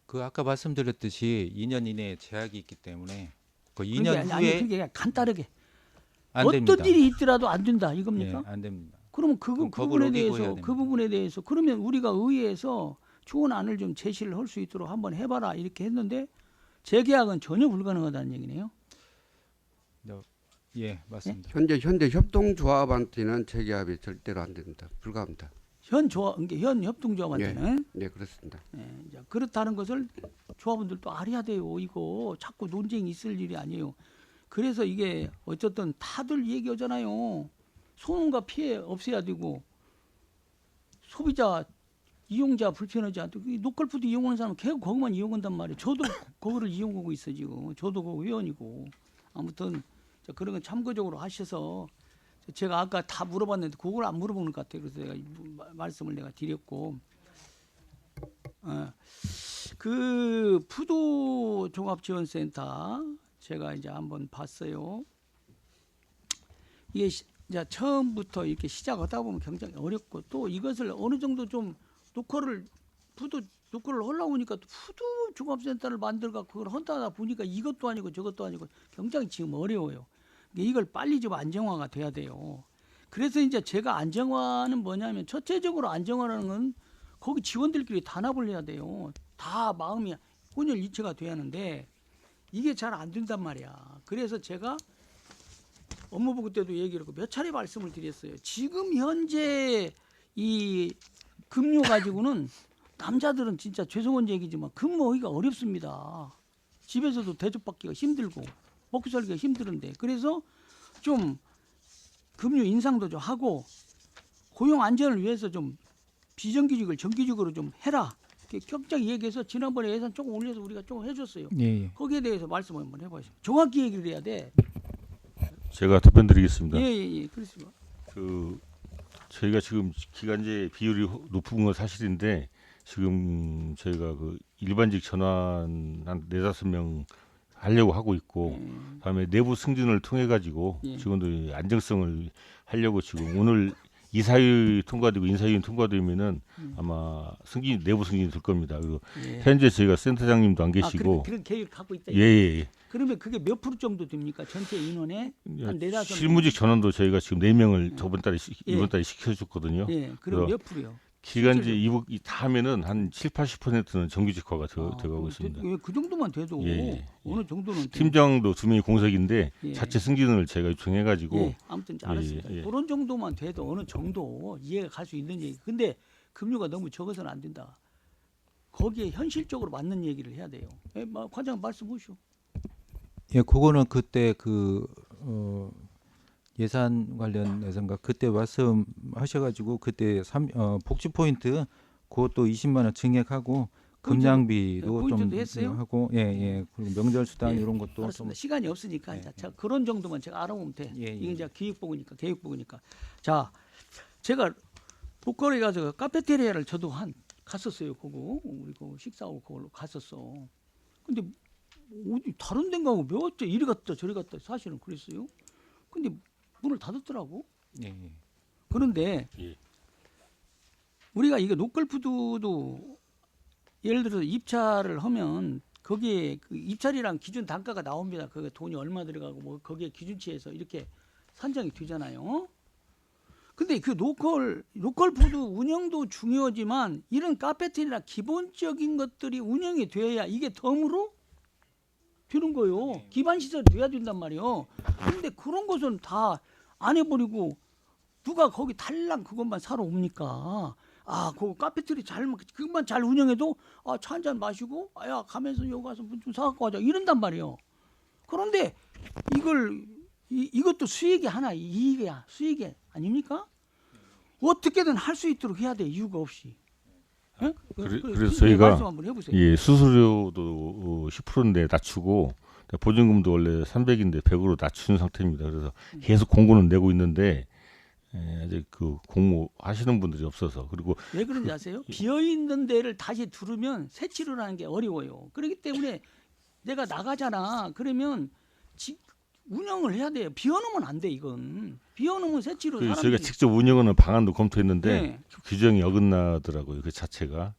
그 아까 말씀드렸듯이 2년 이내에 제약이 있기 때문에 그 2년 아니 후에 그게 간단하게 안 어떤 됩니다. 일이 있더라도 안 된다 이겁니까? 예, 안 됩니다. 그러면 그 그럼 부분에 법을 어기고 해야 대해서 그 부분에 대해서 그러면 우리가 의회에서 좋은 안을 좀 제시를 할 수 있도록 한번 해봐라 이렇게 했는데 재계약은 전혀 불가능하다는 얘기네요. 예, 맞습니다. 현재 협동조합한테는 재계약이 절대로 안 됩니다. 불가합니다. 현 협동조합한테는 네, 그렇습니다. 예, 이제 그렇다는 것을 조합원들도 알아야 돼요. 이거 자꾸 논쟁이 있을 일이 아니에요. 그래서 이게 어쨌든 다들 얘기하잖아요. 손해가 피해 없애야 되고 소비자 이용자 불편하지 않도록 노컬푸드 이용하는 사람은 계속 거기만 이용한단 말이에요. 저도 그거를 이용하고 있어 지금. 저도 그 회원이고. 아무튼 그런 건 참고적으로 하셔서 제가 아까 다 물어봤는데 그걸 안 물어보는 것 같아요. 그래서 내가 말씀을 내가 드렸고 그 푸드 종합지원센터 제가 이제 한번 봤어요. 이게 이제 처음부터 이렇게 시작하다 보면 굉장히 어렵고 또 이것을 어느 정도 좀 푸드 노컬을 올라오니까 또 푸드 종합센터를 만들고 그걸 한다 보니까 이것도 아니고 저것도 아니고 굉장히 지금 어려워요. 이걸 빨리 좀 안정화가 돼야 돼요. 그래서 이제 제가 안정화는 뭐냐면 첫째적으로 안정화라는 건 거기 직원들끼리 단합을 해야 돼요. 다 마음이 혼혈일체가 돼야 하는데 이게 잘 안 된단 말이야. 그래서 제가 업무보고 때도 얘기를 하고 몇 차례 말씀을 드렸어요. 지금 현재 이 급료 가지고는 남자들은 진짜 죄송한 얘기지만 근무하기가 어렵습니다. 집에서도 대접받기가 힘들고 먹고 살기가 힘들은데 그래서 좀 급료 인상도 좀 하고 고용 안전을 위해서 좀 비정규직을 정규직으로 좀 해라. 격작이 얘기해서 지난번에 예산 조금 올려서 우리가 조금 해줬어요. 예. 거기에 대해서 말씀 한번 해보시죠. 정확히 얘기를 해야 돼. 제가 답변드리겠습니다. 예. 그렇습니다. 저희가 지금 기간제 비율이 높은 건 사실인데 지금 저희가 그 일반직 전환 한 4-5명 하려고 하고 있고 그다음에 내부 승진을 통해 가지고 예. 직원들의 안정성을 하려고 지금 오늘 이사위 통과되고 인사위원 통과되면은 아마 내부 승진이 될 겁니다. 그리고 예. 현재 저희가 센터장님도 안 계시고 그런 계획을 갖고 있다. 예. 그러면 그게 몇 프로 정도 됩니까? 전체 인원의 한 4-5명. 실무직 전환도 저희가 지금 4명을 저번 달에 예. 이번 달에 시켜줬거든요. 예. 그럼 그래서 몇 프로요? 기간제 다 하면은 한 7-80%는 정규직화가 되어가고 있습니다. 그 정도만 돼도 예. 어느 정도는 돼도. 팀장도 2명이 공석인데 예. 자체 승진을 제가 요청해가지고 예. 아무튼 알았습니다. 예. 그런 정도만 돼도 어느 정도 이해가 갈 수 있는 얘기. 근데 급료가 너무 적어서는 안 된다. 거기에 현실적으로 맞는 얘기를 해야 돼요. 예, 과장 말씀하시오. 예, 그거는 그때 예산 관련해서인가 그때 말씀하셔가지고 그때 복지 포인트 그것도 20만 원 증액하고 금장비도 포인트도 좀 했어요? 하고 예 그리고 명절 수당 예, 이런 것도 알았습니다. 좀 시간이 없으니까 예, 자, 그런 정도만 제가 알아보면 돼. 예, 이게 예. 이제 교육부니까. 자, 제가 로컬에 가서 카페테리아를 저도 갔었어요. 그거 우리 그 식사하고 그걸로 갔었어. 근데 어디 다른 데가 가고 몇 째 이리 갔다 저리 갔다 사실은 그랬어요. 근데 문을 닫았더라고. 예. 그런데 예. 우리가 이게 노컬푸드도 예를 들어서 입찰을 하면 거기에 그 입찰이랑 기준 단가가 나옵니다. 그게 돈이 얼마 들어가고 뭐 거기에 기준치에서 이렇게 산정이 되잖아요. 근데 그 노컬푸드 운영도 중요하지만 이런 카페테리아 기본적인 것들이 운영이 돼야 이게 덤으로 되는 거예요. 기반 시설이 돼야 된단 말이에요. 근데 그런 것은 다 안 해버리고 누가 거기 달랑 그것만 사러 옵니까? 그 카페테리아 그것만 잘 운영해도 차 한 잔 마시고 야 가면서 여기 가서 뭐 좀 사갖고 가자 이런단 말이에요. 그런데 이것도 수익이 하나 이익이야. 수익이 아닙니까? 어떻게든 할 수 있도록 해야 돼. 이유가 없이. 예? 그래서 저희가 말씀 한번 해보세요. 예, 수수료도 10%인데 낮추고 보증금도 원래 300인데 100으로 낮춘 상태입니다. 그래서 계속 공고는 내고 있는데 아직 그 공모 하시는 분들이 없어서 그리고 왜 그런지 아세요? 비어 있는 데를 다시 두르면 새치를 하는 게 어려워요. 그렇기 때문에 내가 나가잖아. 그러면 운영을 해야 돼요. 비워놓으면 안 돼. 이건 비워놓으면 새치로 저희가 사람들이 직접 운영하는 방안도 검토했는데 네. 규정이 어긋나더라고요. 그 자체가.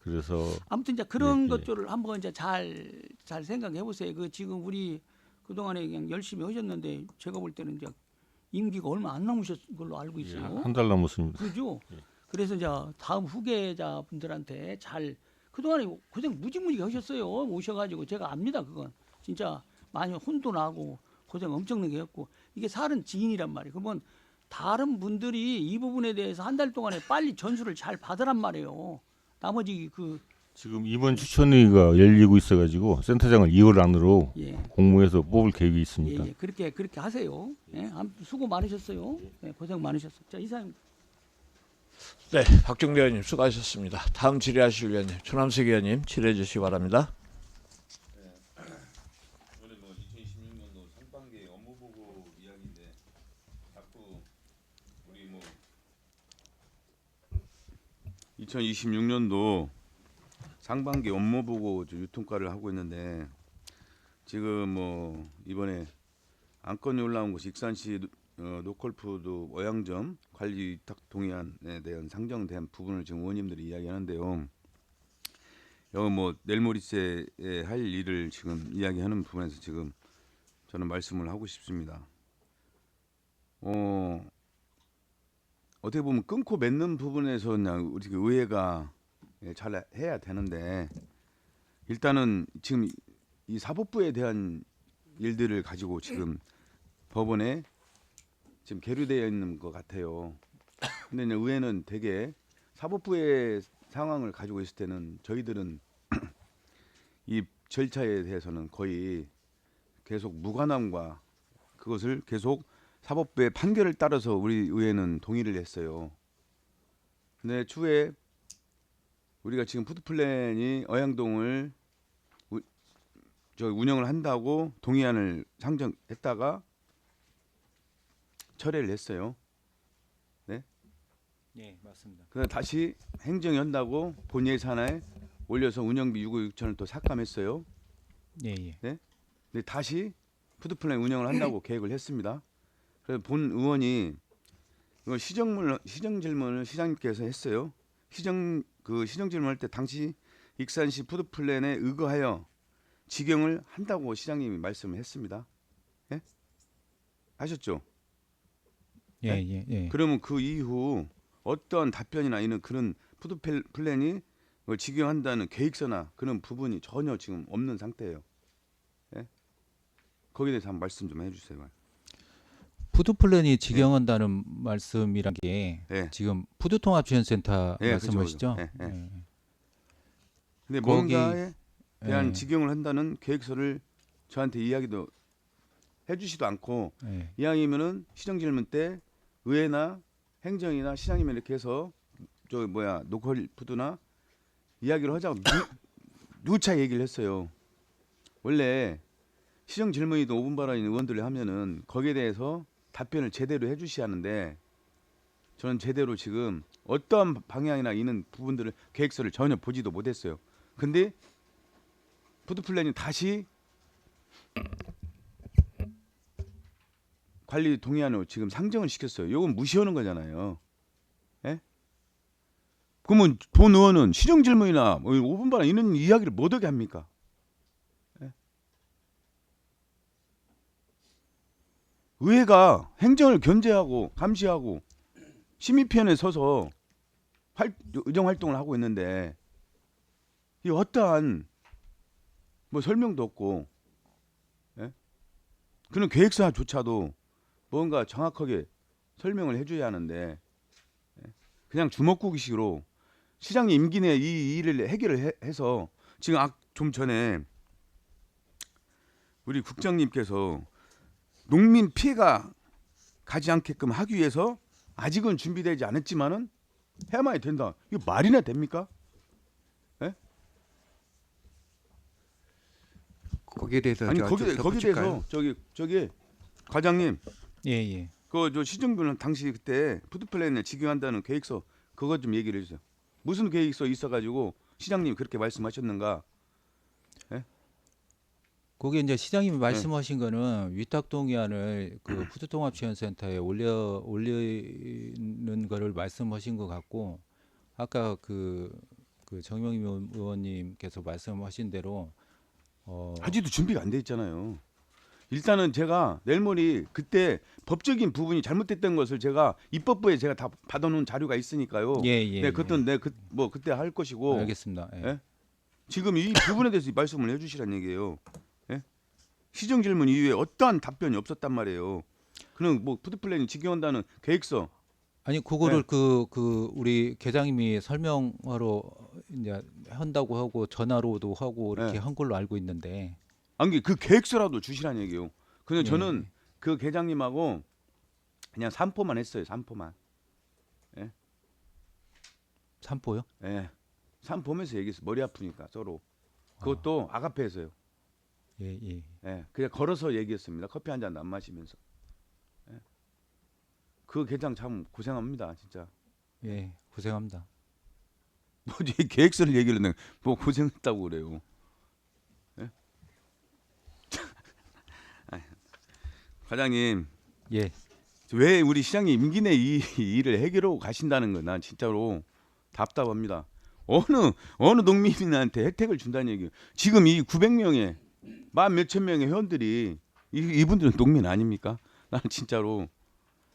그래서 아무튼 이제 그런 예, 예. 것들을 한번 이제 잘 생각해 보세요. 그 지금 우리 그 동안에 그냥 열심히 하셨는데 제가 볼 때는 이제 임기가 얼마 안 남으셨 걸로 알고 예, 있어요. 한 달 남았습니다. 그죠? 예. 그래서 이제 다음 후계자분들한테 잘 그동안에 고생 무지무지게 하셨어요. 오셔가지고 제가 압니다. 그건 진짜 많이 혼도 나고 고생 엄청나게 했고 이게 살은 지인이란 말이에요. 그러면 다른 분들이 이 부분에 대해서 한 달 동안에 빨리 전수를 잘 받으란 말이에요. 나머지 지금 이번 추천회의가 열리고 있어가지고 센터장을 2월 안으로 예. 공모해서 뽑을 계획이 있습니다. 예. 그렇게 하세요. 예. 아무튼 수고 많으셨어요. 예. 고생 많으셨어요. 자, 이사님. 네, 박종대 의원님 수고하셨습니다. 다음 질의하실 위원님 조남석 의원님 질의해 주시기 바랍니다. 오늘 뭐 2026년도 상반기 업무 보고 이야기인데 자꾸 우리 뭐 2026년도 상반기 업무 보고 유통과를 하고 있는데 지금 뭐 이번에 안건이 올라온 곳이 익산시 노컬푸드 어양점 관리 위탁 동의안에 대한 상정된 부분을 지금 의원님들이 이야기하는데요. 여기 뭐 내일모레에 할 일을 지금 이야기하는 부분에서 지금 저는 말씀을 하고 싶습니다. 어떻게 보면 끊고 맺는 부분에서 그냥 우리 의회가 잘 해야 되는데 일단은 지금 이 사법부에 대한 일들을 가지고 지금 법원에 지금 계류되어 있는 것 같아요. 근데 이제 의회는 되게 사법부의 상황을 가지고 있을 때는 저희들은 이 절차에 대해서는 거의 계속 무관함과 그것을 계속 사법부의 판결을 따라서 우리 의회는 동의를 했어요. 근데 추후에 우리가 지금 푸드플랜이 어양동을 운영을 한다고 동의안을 상정했다가 철회를 했어요. 네? 네, 맞습니다. 그래서 다시 행정이 한다고 본 예산에 올려서 운영비 6억 6천을 또 삭감했어요. 예, 예. 근데 다시 푸드플랜 운영을 한다고 계획을 했습니다. 그래서 본 의원이 이걸 시정 질문을 시장님께서 했어요. 시정 질문할 때 당시 익산시 푸드플랜에 의거하여 직영을 한다고 시장님이 말씀을 했습니다. 예? 하셨죠? 예, 예, 예. 그러면 그 이후 어떤 답변이나 이런 그런 푸드플랜이 그걸 직영한다는 계획서나 그런 부분이 전혀 지금 없는 상태예요. 예? 거기에 대해서 한번 말씀 좀 해주세요. 푸드플랜이 직영한다는 말씀이란 게 예. 지금 푸드통합지원센터 예, 말씀하시죠? 그죠, 그죠. 예, 예. 예. 근데 거기- 뭔가에 대한 예. 직영을 한다는 계획서를 저한테 이야기도 해주지도 않고 예. 이왕이면은 시정 질문 때 의회나 행정이나 시장님이 이렇게 해서 노컬 푸드나 이야기를 하자고 누차 얘기를 했어요. 원래 시정 질문이든 5분 발언인 의원들이 하면은 거기에 대해서 답변을 제대로 해주셔야 하는데 저는 제대로 지금 어떠한 방향이나 이런 부분들을 계획서를 전혀 보지도 못했어요. 근데 푸드플랜이 다시 관리 동의안으로 지금 상정을 시켰어요. 이건 무시하는 거잖아요. 예? 그러면 본 의원은 시정 질문이나 5분 발언 이런 이야기를 못하게 합니까? 예? 의회가 행정을 견제하고 감시하고 심의편에 서서 의정 활동을 하고 있는데 이 어떠한 뭐 설명도 없고 그런 계획서조차도 뭔가 정확하게 설명을 해줘야 하는데 그냥 주먹구기식으로 시장님 임기 내에 이 일을 해결을 해서 지금 좀 전에 우리 국장님께서 농민 피해가 가지 않게끔 하기 위해서 아직은 준비되지 않았지만은 해야만 된다. 이거 말이나 됩니까? 거기에 대해서 아니 제가 좀 거기에 덧붙일까요? 대해서 저기 과장님 예, 예. 그 시정부는 당시 그때 푸드플랜에 직영한다는 계획서 그거 좀 얘기를 해주세요. 무슨 계획서 있어가지고 시장님이 그렇게 말씀하셨는가? 거기 이제 시장님이 말씀하신 거는 위탁동의안을 그 푸드통합지원센터에 올리는 거를 말씀하신 것 같고 아까 그 정명임 의원님께서 말씀하신 대로 아직도 준비가 안 돼 있잖아요. 일단은 제가 내일 모레 그때 법적인 부분이 잘못됐던 것을 제가 입법부에 제가 다 받아놓은 자료가 있으니까요. 예, 예. 네, 그것도 그때 할 것이고. 알겠습니다. 예. 예? 지금 이 부분에 대해서 말씀을 해주시란 얘기예요. 예? 시정 질문 이후에 어떠한 답변이 없었단 말이에요. 그럼 뭐 푸드플랜이 직영한다는 계획서. 아니 그거를 네. 그 우리 계장님이 설명하러 이제 한다고 하고 전화로도 하고 이렇게 네. 한 걸로 알고 있는데 아니 그 계획서라도 주시란 얘기예요. 근데 예. 저는 그 계장님하고 그냥 3포만 했어요. 3포만. 예? 산포요? 예. 산 보면서 얘기했어. 머리 아프니까 서로. 그것도 아가페에서요. 예, 예. 예. 그냥 걸어서 얘기했습니다. 커피 한 잔 안 마시면서. 예. 그 계장 참 고생합니다, 진짜. 예, 고생합니다. 뭐지 계획서를 얘기를 했는데 뭐 고생했다고 그래요. 예? 과장님, 예. 왜 우리 시장님 임기 내 이 일을 해결하고 가신다는 거 난 진짜로 답답합니다. 어느 농민한테 혜택을 준다는 얘기예요. 지금 이 900명의 만 몇천 명의 회원들이 이분들은 농민 아닙니까? 나는 진짜로.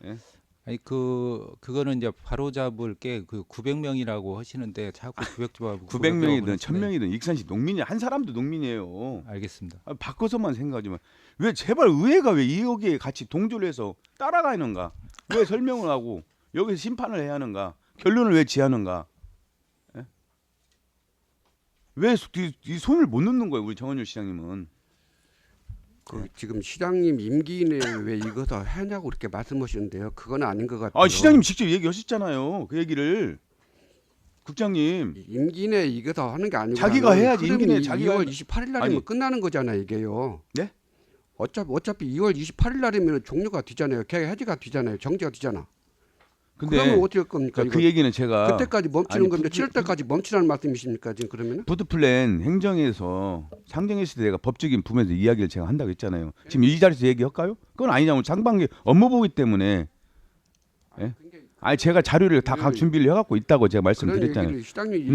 예? 아니 그거는 이제 바로 잡을 게 그 900명이라고 하시는데 자꾸 900명이든 1000명이든 익산시 농민이 한 사람도 농민이에요. 알겠습니다. 바꿔서만 생각하지만 왜 제발 의회가 왜 여기에 같이 동조를 해서 따라가는가? 왜 설명을 하고 여기서 심판을 해야 하는가? 결론을 왜 지하는가? 예? 왜 이 손을 못 놓는 거예요, 우리 정원율 시장님은? 지금 시장님 임기 내에 왜 이거 다 하냐고 그렇게 말씀하시는데요. 그건 아닌 것 같아요. 시장님 직접 얘기하셨잖아요. 그 얘기를. 국장님. 임기 내에 이거 다 하는 게 아니고 자기가 해야지. 임기 내에 자기가 2월 28일 날이면 아니. 끝나는 거잖아요, 이게요. 네? 어차피 2월 28일 날이면 종료가 되잖아요. 계약 해지가 되잖아요. 정지가 되잖아. 근데 그러면 어떻게 할 겁니까? 그 얘기는 제가 그때까지 멈추는 건데 7월 때까지 멈추라는 말씀이십니까 지금 그러면? 푸드플랜 행정에서 상정했을 때 내가 법적인 부분에서 이야기를 제가 한다고 했잖아요. 지금 이 자리에서 얘기할까요? 그건 아니냐고. 상반기 업무 보기 때문에. 예? 아니 제가 자료를 다 각 준비를 해갖고 있다고 제가 말씀드렸잖아요.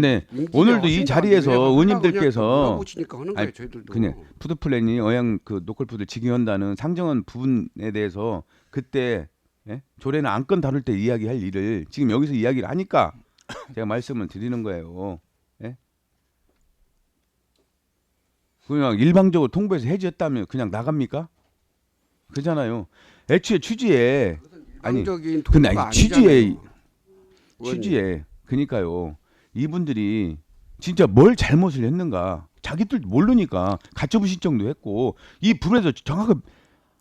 네, 오늘도 이 자리에서 의원님들께서 하는 거예요, 저희들도. 그냥 푸드플랜이 어양 그 노컬푸드 직영한다는 상정한 부분에 대해서 그때 예? 조례나 안건 다룰 때 이야기할 일을 지금 여기서 이야기를 하니까 제가 말씀을 드리는 거예요. 예? 그냥 일방적으로 통보해서 해지했다면 그냥 나갑니까? 그잖아요. 애초에 취지에 일방적인 근데 통보가 취지에 아니잖아요. 그러니까요. 이분들이 진짜 뭘 잘못을 했는가 자기들 모르니까 가처분 신청도 했고 이 부분에서 정확하게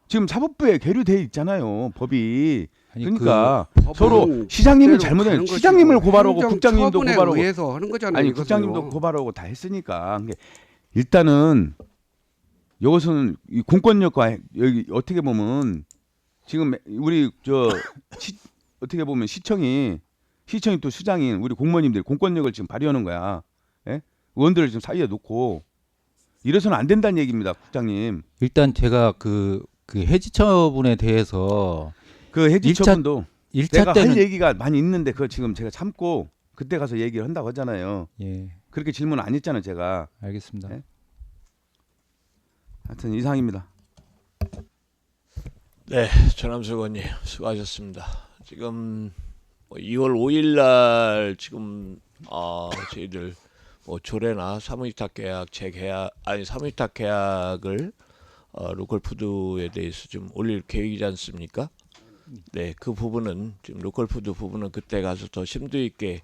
지금 사법부에 계류돼 있잖아요. 법이. 아니, 그러니까 법은 서로 시장님이 잘못한 가는 시장님을 것이고 고발하고 행정 국장님도 처분에 고발하고 의해서 하는 거잖아요. 아니 이것은요. 국장님도 고발하고 다 했으니까 일단은 이것은 이 공권력과 여기 어떻게 보면 지금 우리 어떻게 보면 시청이 또 수장인 우리 공무원님들이 공권력을 지금 발휘하는 거야. 예? 의원들을 지금 사이에 놓고 이래서는 안 된다는 얘기입니다, 국장님. 일단 제가 그 해지 처분에 대해서 그 해지 처분도 1차 내가 때는 할 얘기가 많이 있는데 그거 지금 제가 참고 그때 가서 얘기를 한다고 하잖아요. 예, 그렇게 질문 안 했잖아요, 제가. 알겠습니다. 네? 하여튼 이상입니다. 네, 전함수 의원님 수고하셨습니다. 지금 2월 5일 날 지금 저희들 조례나 사무위탁 계약 사무위탁 계약을 로컬푸드에 대해서 좀 올릴 계획이지 않습니까? 네, 그 부분은 지금 로컬푸드 부분은 그때 가서 더 심도 있게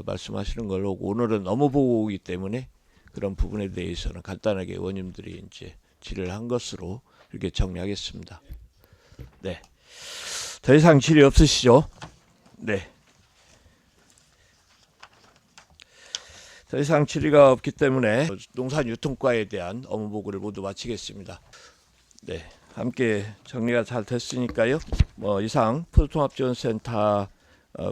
말씀하시는 걸로 오늘은 업무 보고이기 때문에 그런 부분에 대해서는 간단하게 의원님들이 이제 질의를 한 것으로 이렇게 정리하겠습니다. 네, 더 이상 질의 없으시죠? 네. 더 이상 질의가 없기 때문에 농산유통과에 대한 업무 보고를 모두 마치겠습니다. 네, 함께 정리가 잘 됐으니까요. 이상 푸드통합지원센터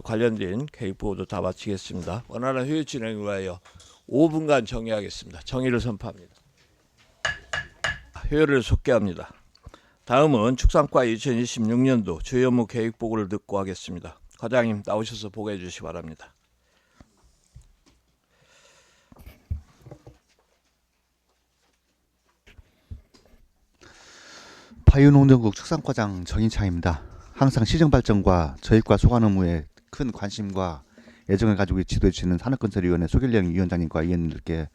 관련된 계획 보고도 다 마치겠습니다. 원활한 회의 진행을 위하여 5분간 정의하겠습니다. 정의를 선포합니다. 회의를 속개합니다. 다음은 축산과 2026년도 주요 업무 계획 보고를 듣고 하겠습니다. 과장님 나오셔서 보고해 주시기 바랍니다. 바이오농정국 축산과장 정인창입니다. 항상 시정 발전과 저익과 소관 업무에 큰 관심과 애정을 가지고 지도해 주시는 산업건설위원회 소길령 위원장님과 위원님들께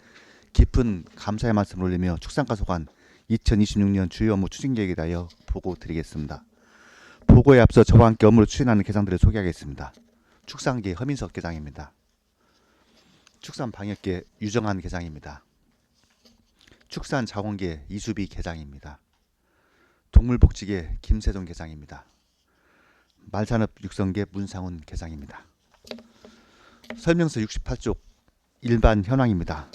깊은 감사의 말씀을 올리며 축산과 소관 2026년 주요 업무 추진 계획에 대하여 보고 드리겠습니다. 보고에 앞서 저와 함께 업무를 추진하는 계장들을 소개하겠습니다. 축산계 허민석 계장입니다. 축산방역계 유정한 계장입니다. 축산자원계 이수비 계장입니다. 동물복지계 김세동 계장입니다. 말산업육성계 문상훈 계장입니다. 설명서 68쪽 일반 현황입니다.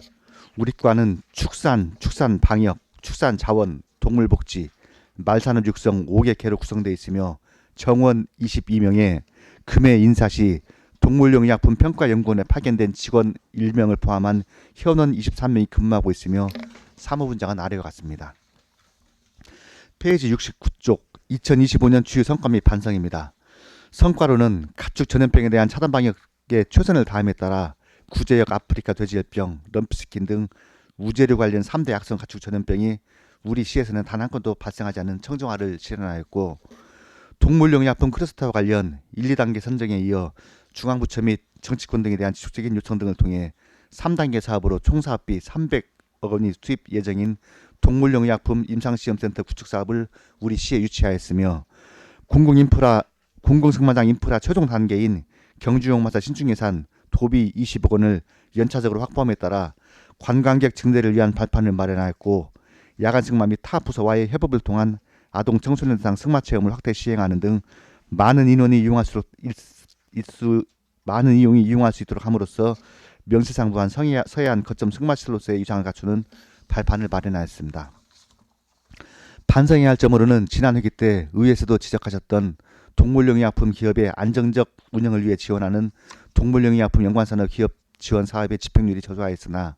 우리 과는 축산, 축산 방역, 축산 자원, 동물 복지, 말산업 육성 5개 개로 구성되어 있으며 정원 22명에 금해 인사 시 동물용의약품 평가연구원에 파견된 직원 1명을 포함한 현원 23명이 근무하고 있으며 사무분장은 아래와 같습니다. 페이지 69쪽 2025년 주요 성과 및 반성입니다. 성과로는 가축 전염병에 대한 차단 방역에 최선을 다함에 따라 구제역 아프리카 돼지열병, 럼피스킨 등 우제류 관련 3대 약성 가축 전염병이 우리 시에서는 단 한 건도 발생하지 않은 청정화를 실현하였고, 동물용의약품 클러스터와 관련 1, 2단계 선정에 이어 중앙부처 및 정치권 등에 대한 지속적인 요청 등을 통해 3단계 사업으로 총 사업비 300억 원이 투입 예정인 동물용의약품 임상시험센터 구축 사업을 우리 시에 유치하였으며, 공공승마장 인프라 최종 단계인 경주용마사 신축 예산 도비 20억 원을 연차적으로 확보함에 따라 관광객 증대를 위한 발판을 마련하였고, 야간 승마 및 타 부서와의 협업을 통한 아동 청소년 대상 승마 체험을 확대 시행하는 등 많은 인원이 이용할 수 있도록 함으로써 명실상부한 서해안 거점 승마시설로서의 위상을 갖추는 발판을 마련하였습니다. 반성해야 할 점으로는 지난 회기 때 의회에서도 지적하셨던 동물용의약품 기업의 안정적 운영을 위해 지원하는 동물용의약품 연관산업 기업 지원 사업의 집행률이 저조하였으나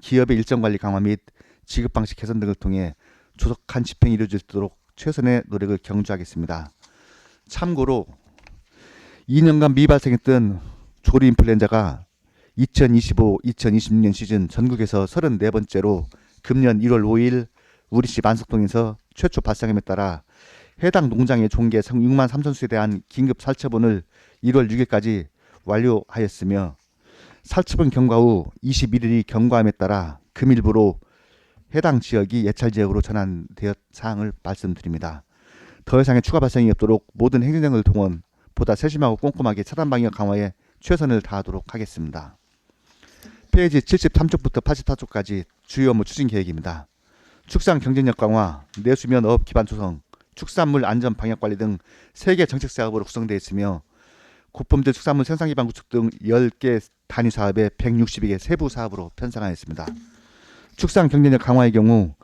기업의 일정 관리 강화 및 지급 방식 개선 등을 통해 조속한 집행이 이루어질 수 있도록 최선의 노력을 경주하겠습니다. 참고로 2년간 미발생했던 조류 인플루엔자가 2025-2026년 시즌 전국에서 34번째로 금년 1월 5일 우리시 만석동에서 최초 발생함에 따라 해당 농장의 종계 6만 3천 수에 대한 긴급 살처분을 1월 6일까지 완료하였으며, 살처분 경과 후 21일이 경과함에 따라 금일부로 해당 지역이 예찰 지역으로 전환되었 사항을 말씀드립니다. 더 이상의 추가 발생이 없도록 모든 행정력을 동원, 보다 세심하고 꼼꼼하게 차단 방역 강화에 최선을 다하도록 하겠습니다. 페이지 73쪽부터 84쪽까지 주요 업무 추진 계획입니다. 축산 경쟁력 강화, 내수면 어업 기반 조성, 축산물 안전 방역 관리 등 3개 정책 사업으로 구성되어 있으며, 고품질 축산물 생산 기반 구축 등 10개 단위 사업에 162개 세부 사업으로 편성하였습니다. 축산 경쟁력 강화의 경우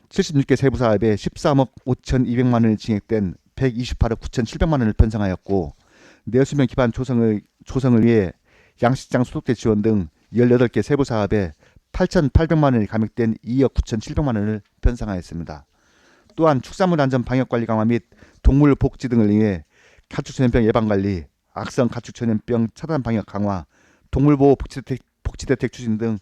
76개 세부 사업에 13억 5,200만 원이 증액된 128억 9,700만 원을 편성하였고, 내수면 기반 조성을 위해 양식장 소득대 지원 등 18개 세부 사업에 8,800만 원이 감액된 2억 9,700만 원을 편성하였습니다. 또한 축산물 안전 방역 관리 강화 및 동물 복지 등을 위해 가축 전염병 예방 관리, 악성 가축 전염병 차단 방역 강화, 동물보호 복지대책 추진 등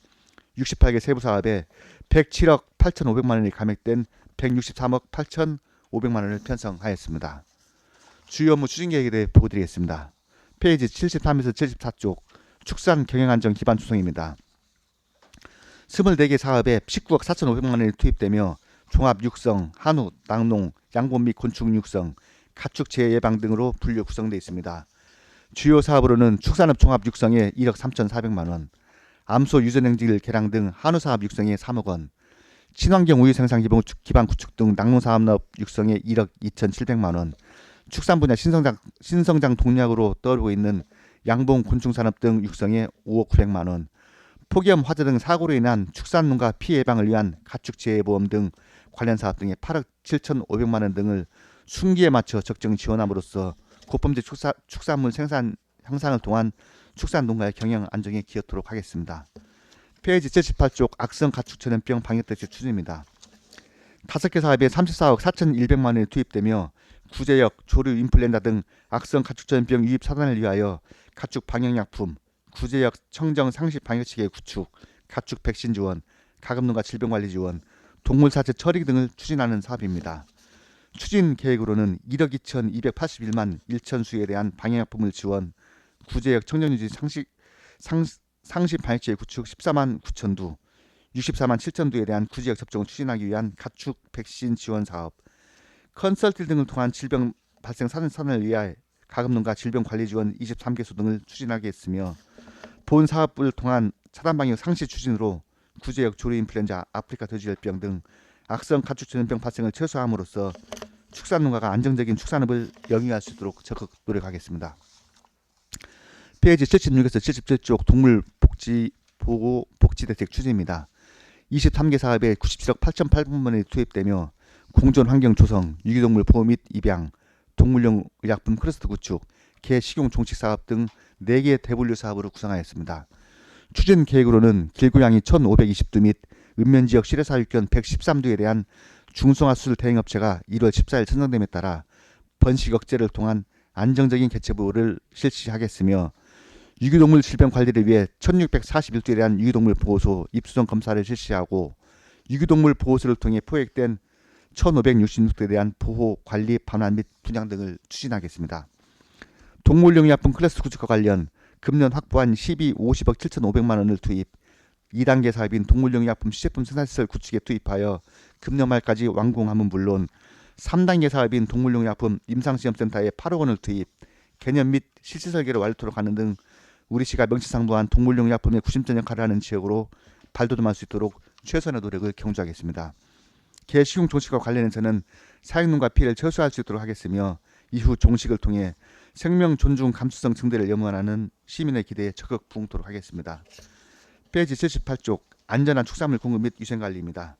68개 세부 사업에 107억 8,500만 원이 감액된 163억 8,500만 원을 편성하였습니다. 주요 업무 추진 계획에 대해 보고드리겠습니다. 페이지 73에서 74쪽 축산 경영안전 기반 조성입니다. 24개 사업에 19억 4,500만 원이 투입되며 종합 육성, 한우, 낙농, 양봉 및 곤충 육성, 가축 재해 예방 등으로 분류 구성되어 있습니다. 주요 사업으로는 축산업 종합 육성에 1억 3,400만 원, 암소 유전행질 개량 등 한우 사업 육성에 3억 원, 친환경 우유 생산 기반 구축 등 낙농 사업업 육성에 1억 2,700만 원, 축산 분야 신성장 동력으로 떠오르고 있는 양봉 곤충 산업 등 육성에 5억 900만 원, 폭염 화재 등 사고로 인한 축산 농가 피해 예방을 위한 가축 재해 보험 등 관련 사업 등에 8억 7,500만 원 등을 순기에 맞춰 적정 지원함으로써 고품질 축산물 생산 향상을 통한 축산 농가의 경영 안정에 기여토록 하겠습니다. 페이지 78쪽 악성 가축 전염병 방역 대책 추진입니다. 5개 사업에 34억 4,100만 원이 투입되며 구제역, 조류 인플루엔자 등 악성 가축 전염병 유입 차단을 위하여 가축 방역약품, 구제역 청정 상시 방역체계 구축, 가축 백신 지원, 가금농가 질병관리 지원, 동물사체 처리 등을 추진하는 사업입니다. 추진 계획으로는 1억 2,281만 1천 수에 대한 방역약품을 지원, 구제역 청정유지 상시 방역체계 구축 14만 9천 두, 64만 7천 두에 대한 구제역 접종을 추진하기 위한 가축 백신 지원 사업, 컨설팅 등을 통한 질병 발생 사전을 위해 가금농가 질병관리 지원 23개소 등을 추진하겠으며, 본 사업을 통한 차단 방역 상시 추진으로 구제역 조류 인플루엔자, 아프리카 돼지열병 등 악성 가축 전염병 발생을 최소화함으로써 축산 농가가 안정적인 축산업을 영위할 수 있도록 적극 노력하겠습니다. 페이지 76에서 77쪽 동물복지 보호 복지대책 추진입니다. 23개 사업에 97억 8,800만 원이 투입되며 공존 환경 조성, 유기동물 보호 및 입양, 동물용 의약품 클러스터 구축, 개 식용 종식 사업 등 4개 대분류 사업으로 구성하였습니다. 추진 계획으로는 길고양이 1,520두 및 읍면지역 실외사육견 113두에 대한 중성화 수술 대행업체가 1월 14일 선정됨에 따라 번식 억제를 통한 안정적인 개체보호를 실시하겠으며 유기동물 질병 관리를 위해 1,641두에 대한 유기동물 보호소 입수전 검사를 실시하고 유기동물 보호소를 통해 포획된 1,566두에 대한 보호, 관리, 반환 및 분양 등을 추진하겠습니다. 동물용 의약품 클래스 구축과 관련 금년 확보한 50억 7,500만 원을 투입, 2단계 사업인 동물용 의약품 시제품 생산시설 구축에 투입하여 금년 말까지 완공함은 물론 3단계 사업인 동물용 의약품 임상시험센터에 8억 원을 투입, 개념 및 실시 설계를 완료토록 하는 등 우리시가 명시상부한 동물용 의약품의 구심점 역할을 하는 지역으로 발돋움할 수 있도록 최선의 노력을 경주하겠습니다. 개 식용 종식과 관련해서는 사육농가 피해를 최소화할 수 있도록 하겠으며 이후 종식을 통해 생명 존중 감수성 증대를 염원하는 시민의 기대에 적극 부응토록 하겠습니다. 페이지 78쪽 안전한 축산물 공급 및 위생관리입니다.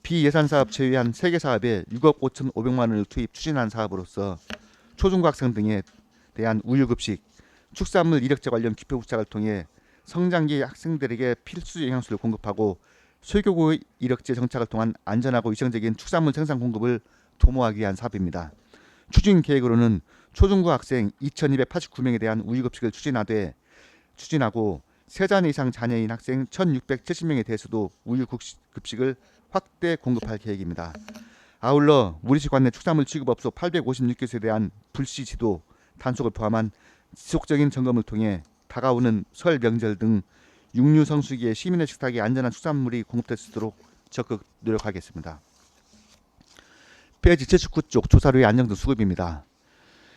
비예산사업 제외한 3개 사업에 6억 5,500만 원을 투입 추진한 사업으로서 초중고학생 등에 대한 우유급식, 축산물 이력제 관련 기표 부착을 통해 성장기 학생들에게 필수 영양소를 공급하고 소규모 이력제 정착을 통한 안전하고 위생적인 축산물 생산 공급을 도모하기 위한 사업입니다. 추진 계획으로는 초중고 학생 2,289명에 대한 우유급식을 추진하고 3자녀 이상 자녀인 학생 1,670명에 대해서도 우유급식을 확대 공급할 계획입니다. 아울러 우리시 관내 축산물 취급업소 856개소에 대한 불시 지도, 단속을 포함한 지속적인 점검을 통해 다가오는 설 명절 등 육류 성수기에 시민의 식탁에 안전한 축산물이 공급될 수 있도록 적극 노력하겠습니다. 페이지 79쪽 조사료의 안정 등 수급입니다.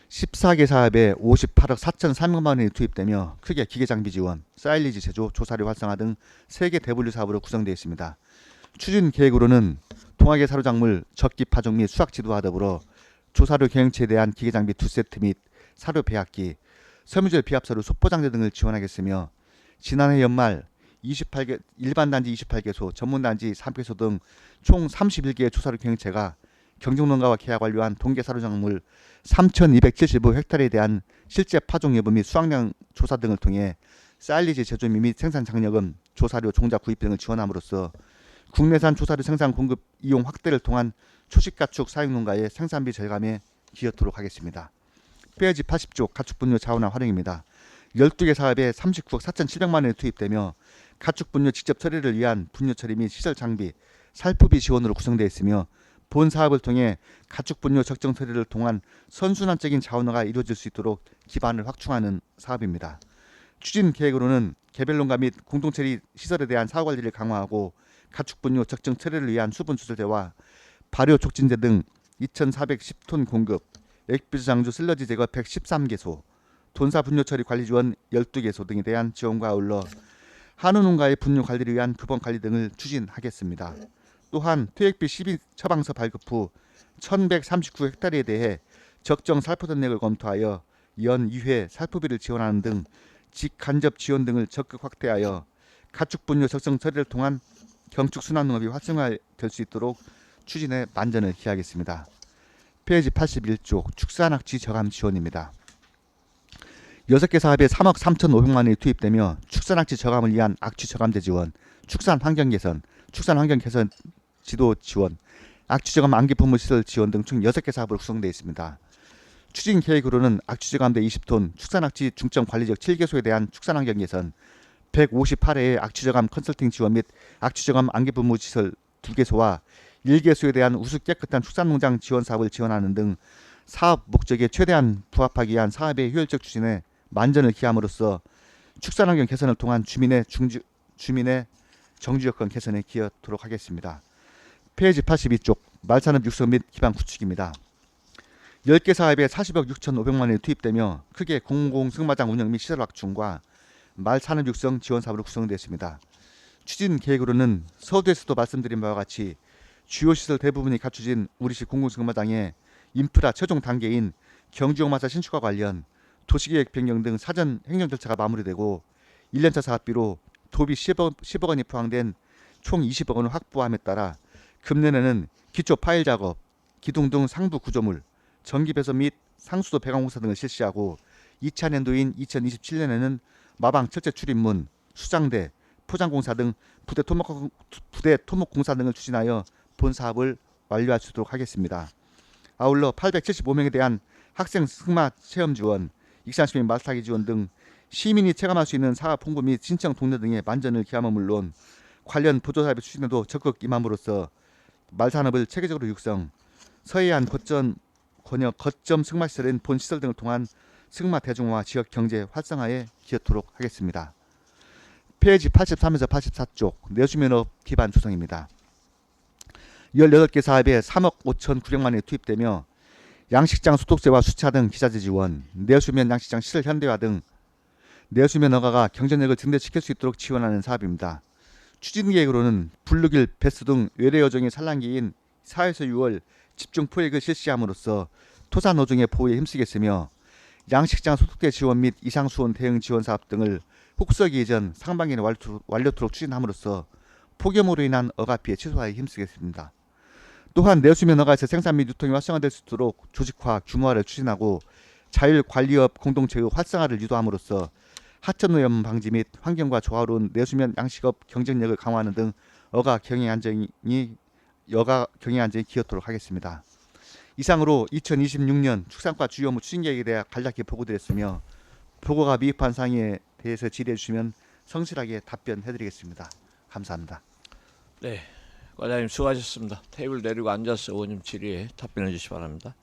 14개 사업에 58억 4,300만 원이 투입되며 크게 기계장비 지원, 사일리지 제조, 조사료 활성화 등 3개 대분류 사업으로 구성되어 있습니다. 추진 계획으로는 동학의 사료작물 적기 파종 및 수확 지도와 더불어 조사료 경영체에 대한 기계장비 2세트 및 사료 배합기, 섬유질 비합사료 소포장제 등을 지원하겠으며 지난해 연말 28개 일반단지 28개소, 전문단지 3개소 등 총 31개의 조사료 경영체가 경정농가와 계약 완료한 동계 사료작물 3,275헥타르에 대한 실제 파종 여부 및 수확량 조사 등을 통해 사일리지 제조 및 생산 장려금, 조사료 종자 구입 등을 지원함으로써 국내산 조사료 생산 공급 이용 확대를 통한 초식가축 사육농가의 생산비 절감에 기여토록 하겠습니다. 페이지 80쪽 가축분뇨 자원화 활용입니다. 12개 사업에 39억 4,700만 원이 투입되며 가축분뇨 직접 처리를 위한 분뇨 처리 및 시설 장비, 살포비 지원으로 구성되어 있으며 본 사업을 통해 가축분뇨 적정 처리를 통한 선순환적인 자원화가 이루어질 수 있도록 기반을 확충하는 사업입니다. 추진 계획으로는 개별농가 및 공동처리 시설에 대한 사후관리를 강화하고 가축분뇨 적정 처리를 위한 수분 추출제와 발효 촉진제 등 2,410톤 공급, 액비스 장주 슬러지 제거 113개소, 돈사 분뇨 처리 관리 지원 12개소 등에 대한 지원과 아울러 한우 농가의 분뇨 관리를 위한 규범 관리 등을 추진하겠습니다. 또한 퇴액비 12 처방서 발급 후 1,139헥타르에 대해 적정 살포 전략을 검토하여 연 2회 살포비를 지원하는 등 직간접 지원 등을 적극 확대하여 가축 분뇨 적정 처리를 통한 경축 순환 농업이 활성화될 수 있도록 추진에 만전을 기하겠습니다. 페이지 81쪽 축산악취 저감 지원입니다. 6개 사업에 3억 3,500만 원이 투입되며 축산악취 저감을 위한 악취 저감제 지원, 축산 환경 개선 지도 지원, 악취 저감 안기 분무 시설 지원 등 총 6개 사업으로 구성되어 있습니다. 추진 계획으로는 악취 저감대 20톤, 축산악취 중점 관리지역 7개소에 대한 축산 환경 개선, 158회의 악취 저감 컨설팅 지원 및 악취 저감 안기 분무 시설 2개소와 1개소에 대한 우수 깨끗한 축산농장 지원 사업을 지원하는 등 사업 목적에 최대한 부합하기 위한 사업의 효율적 추진에 만전을 기함으로써 축산환경 개선을 통한 주민의 정주 여건 개선에 기여토록 하겠습니다. 페이지 82쪽 말산업 육성 및 기반 구축입니다. 10개 사업에 40억 6,500만 원이 투입되며 크게 공공승마장 운영 및 시설 확충과 말산업 육성 지원 사업으로 구성되었습니다. 추진 계획으로는 서두에서도 말씀드린 바와 같이 주요 시설 대부분이 갖춰진 우리시 공공승마장의 인프라 최종 단계인 경주역마사 신축과 관련 도시계획 변경 등 사전 행정 절차가 마무리되고 1년차 사업비로 도비 10억 원이 포함된 총 20억 원을 확보함에 따라 금년에는 기초 파일 작업, 기둥 등 상부 구조물, 전기 배서 및 상수도 배관 공사 등을 실시하고 2차年도인 2027년에는 마방 철제 출입문, 수장대, 포장 공사 등 부대 토목 공사 등을 추진하여 본 사업을 완료할 수 있도록 하겠습니다. 아울러 875명에 대한 학생 승마 체험 지원, 익산 시민 말타기 지원 등 시민이 체감할 수 있는 사업 홍보 및 신청 동료 등의 만전을 기함은 물론 관련 보조 사업의 추진에도 적극 임함으로써 말산업을 체계적으로 육성, 서해안 거점 승마 시설인 본 시설 등을 통한 승마 대중화 지역 경제 활성화에 기여토록 하겠습니다. 페이지 83에서 84쪽 내수면허 기반 조성입니다. 18개 사업에 3억 5,900만 원이 투입되며 양식장 소득세와 수차 등 기자재 지원, 내수면 양식장 시설 현대화 등 내수면 허가가 경쟁력을 증대시킬 수 있도록 지원하는 사업입니다. 추진 계획으로는 블루길, 베스 등 외래 여종의 산란기인 4에서 6월 집중 포획을 실시함으로써 토사 노종의 보호에 힘쓰겠으며 양식장 소득세 지원 및 이상수온 대응 지원 사업 등을 혹서기 이전 상반기에 완료토록 추진함으로써 폭염으로 인한 어가 피해 최소화에 힘쓰겠습니다. 또한 내수면 허가에서 생산 및 유통이 활성화될 수 있도록 조직화, 규모화를 추진하고 자율관리업 공동체의 활성화를 유도함으로써 하천오염 방지 및 환경과 조화로운 내수면 양식업 경쟁력을 강화하는 등 여가 경영 안정이 기여토록 하겠습니다. 이상으로 2026년 축산과 주요 업무 추진 계획에 대해 간략히 보고드렸으며 보고가 미흡한 사항에 대해서 질의해 주시면 성실하게 답변해드리겠습니다. 감사합니다. 네, 과장님 수고하셨습니다. 테이블 내리고 앉아서 의원님 질의에 답변해 주시기 바랍니다.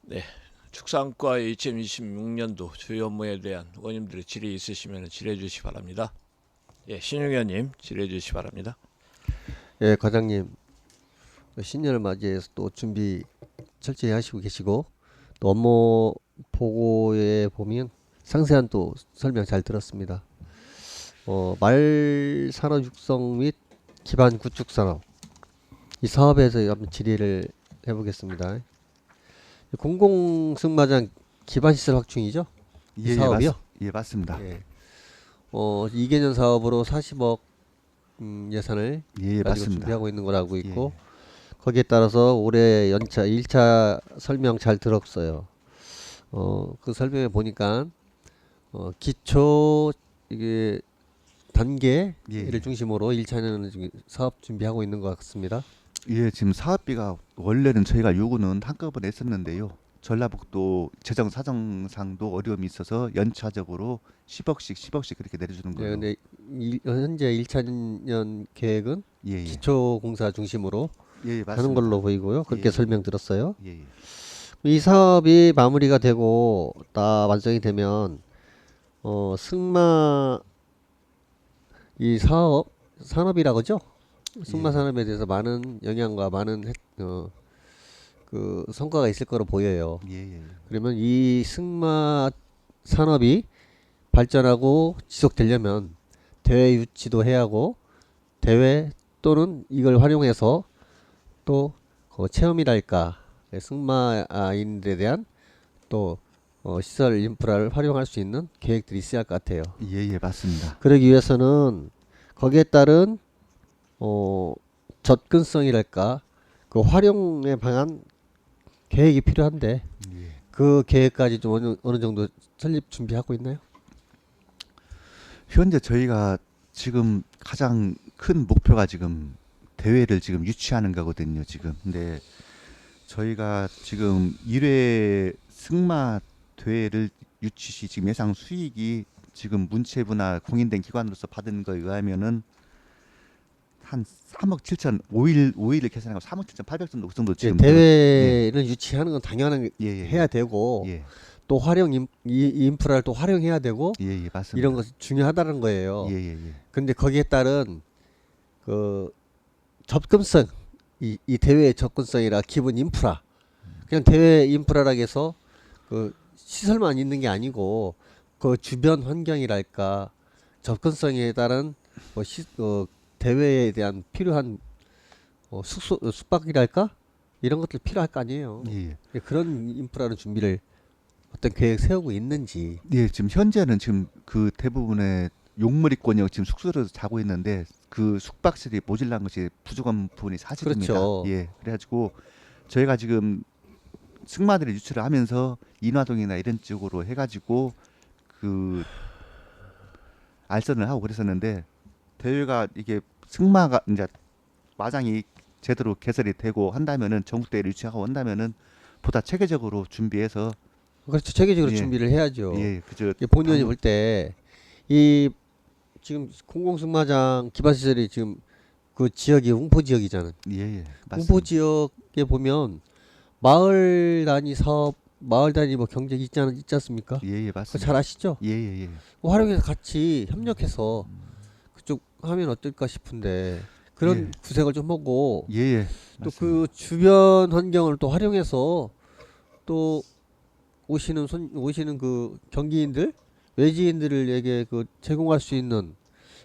네, 축산과의 2026년도 주요 업무에 대한 의원님들의 질의 있으시면 질의해 주시기 바랍니다. 예, 신용 의원님 질의해 주시기 바랍니다. 예, 과장님 신년을 맞이해서 또 준비 철저히 하시고 계시고 또 업무 보고에 보면 상세한 또 설명 잘 들었습니다. 말 산업 육성 및 기반 구축 산업 이 사업에 대해서 한번 질의를 해보겠습니다. 공공승마장 기반 시설 확충이죠? 이 사업이요? 예, 맞습니다. 예. 2개년 사업으로 40억 예산을 예, 가지고 맞습니다. 준비하고 있는 걸 알고 있고 예. 거기에 따라서 올해 연차 1차 설명 잘 들었어요. 그 설명에 보니까 기초 이게 단계를 예. 중심으로 1차는 사업 준비하고 있는 것 같습니다. 예, 지금 사업비가 원래는 저희가 요구는 한꺼번에 했었는데요. 전라북도 재정 사정상도 어려움이 있어서 연차적으로 10억씩 그렇게 내려주는 네, 거예요. 근데 현재 1차년 계획은 예, 기초 공사 중심으로 예, 맞습니다. 하는 걸로 보이고요. 그렇게 예. 설명 들었어요. 예, 예. 이 사업이 마무리가 되고 다 완성이 되면 승마 이 산업이라고 하죠. 승마 산업에 대해서 많은 영향과 많은 그 성과가 있을 거로 보여요. 예, 예. 그러면 이 승마 산업이 발전하고 지속되려면 대회 유치도 해야 하고 대회 또는 이걸 활용해서 또 체험이랄까 승마인들에 대한 또 시설 인프라를 활용할 수 있는 계획들이 있어야 할 것 같아요. 예, 예, 맞습니다. 그러기 위해서는 거기에 따른 접근성이랄까 그 활용에 방한 계획이 필요한데 예. 그 계획까지 좀 어느 정도 설립 준비하고 있나요? 현재 저희가 지금 가장 큰 목표가 지금 대회를 지금 유치하는 거거든요. 지금. 근데 저희가 지금 1회 승마 대회를 유치 시 지금 예상 수익이 지금 문체부나 공인된 기관으로서 받은 거에 의하면은 한 3억 7천 5일을 계산하고 3억 7천 8백 정도 그 정도 지금 대회를 유치하는 건 당연한 예, 예, 해야 되고 예, 또 이 인프라를 또 활용해야 되고 예, 예, 맞습니다. 이런 것이 중요하다는 거예요. 예, 예, 예. 근데 거기에 따른 그 접근성 이 대회의 접근성이라 기본 인프라 그냥 대회 인프라라 해서 그 시설만 있는 게 아니고 그 주변 환경이랄까 접근성에 따른 대회에 대한 필요한 숙소 숙박이랄까 이런 것들 필요할 거 아니에요. 예. 그런 인프라는 준비를 어떤 계획 세우고 있는지. 예, 지금 현재는 지금 그 대부분의 용머리권이 지금 숙소에서 자고 있는데 그 숙박실이 모질란 것이 부족한 부분이 사실입니다. 그렇죠. 예, 그래가지고 저희가 지금 승마들을 유치를 하면서 인화동이나 이런 쪽으로 해가지고 그 알선을 하고 그랬었는데 대회가 이게 승마가 이제 마장이 제대로 개설이 되고 한다면은 전국대회를 유치하고 한다면은 보다 체계적으로 준비해서 그렇죠. 체계적으로 예. 준비를 해야죠. 예, 그저 본 의원이 볼 때 이 지금 공공승마장 기반 시설이 지금 그 지역이 홍포 지역이잖아요. 예, 예, 홍포 맞습니다. 지역에 보면 마을 단위 사업, 마을 단위 뭐 경제 있지 않습니까? 예, 예, 그거 맞습니다. 잘 아시죠? 예, 예, 예. 활용해서 같이 협력해서 그쪽 하면 어떨까 싶은데 그런 예. 구색을 좀 하고 예, 예. 또 그 주변 환경을 또 활용해서 또 오시는 그 경기인들 외지인들에게 그 제공할 수 있는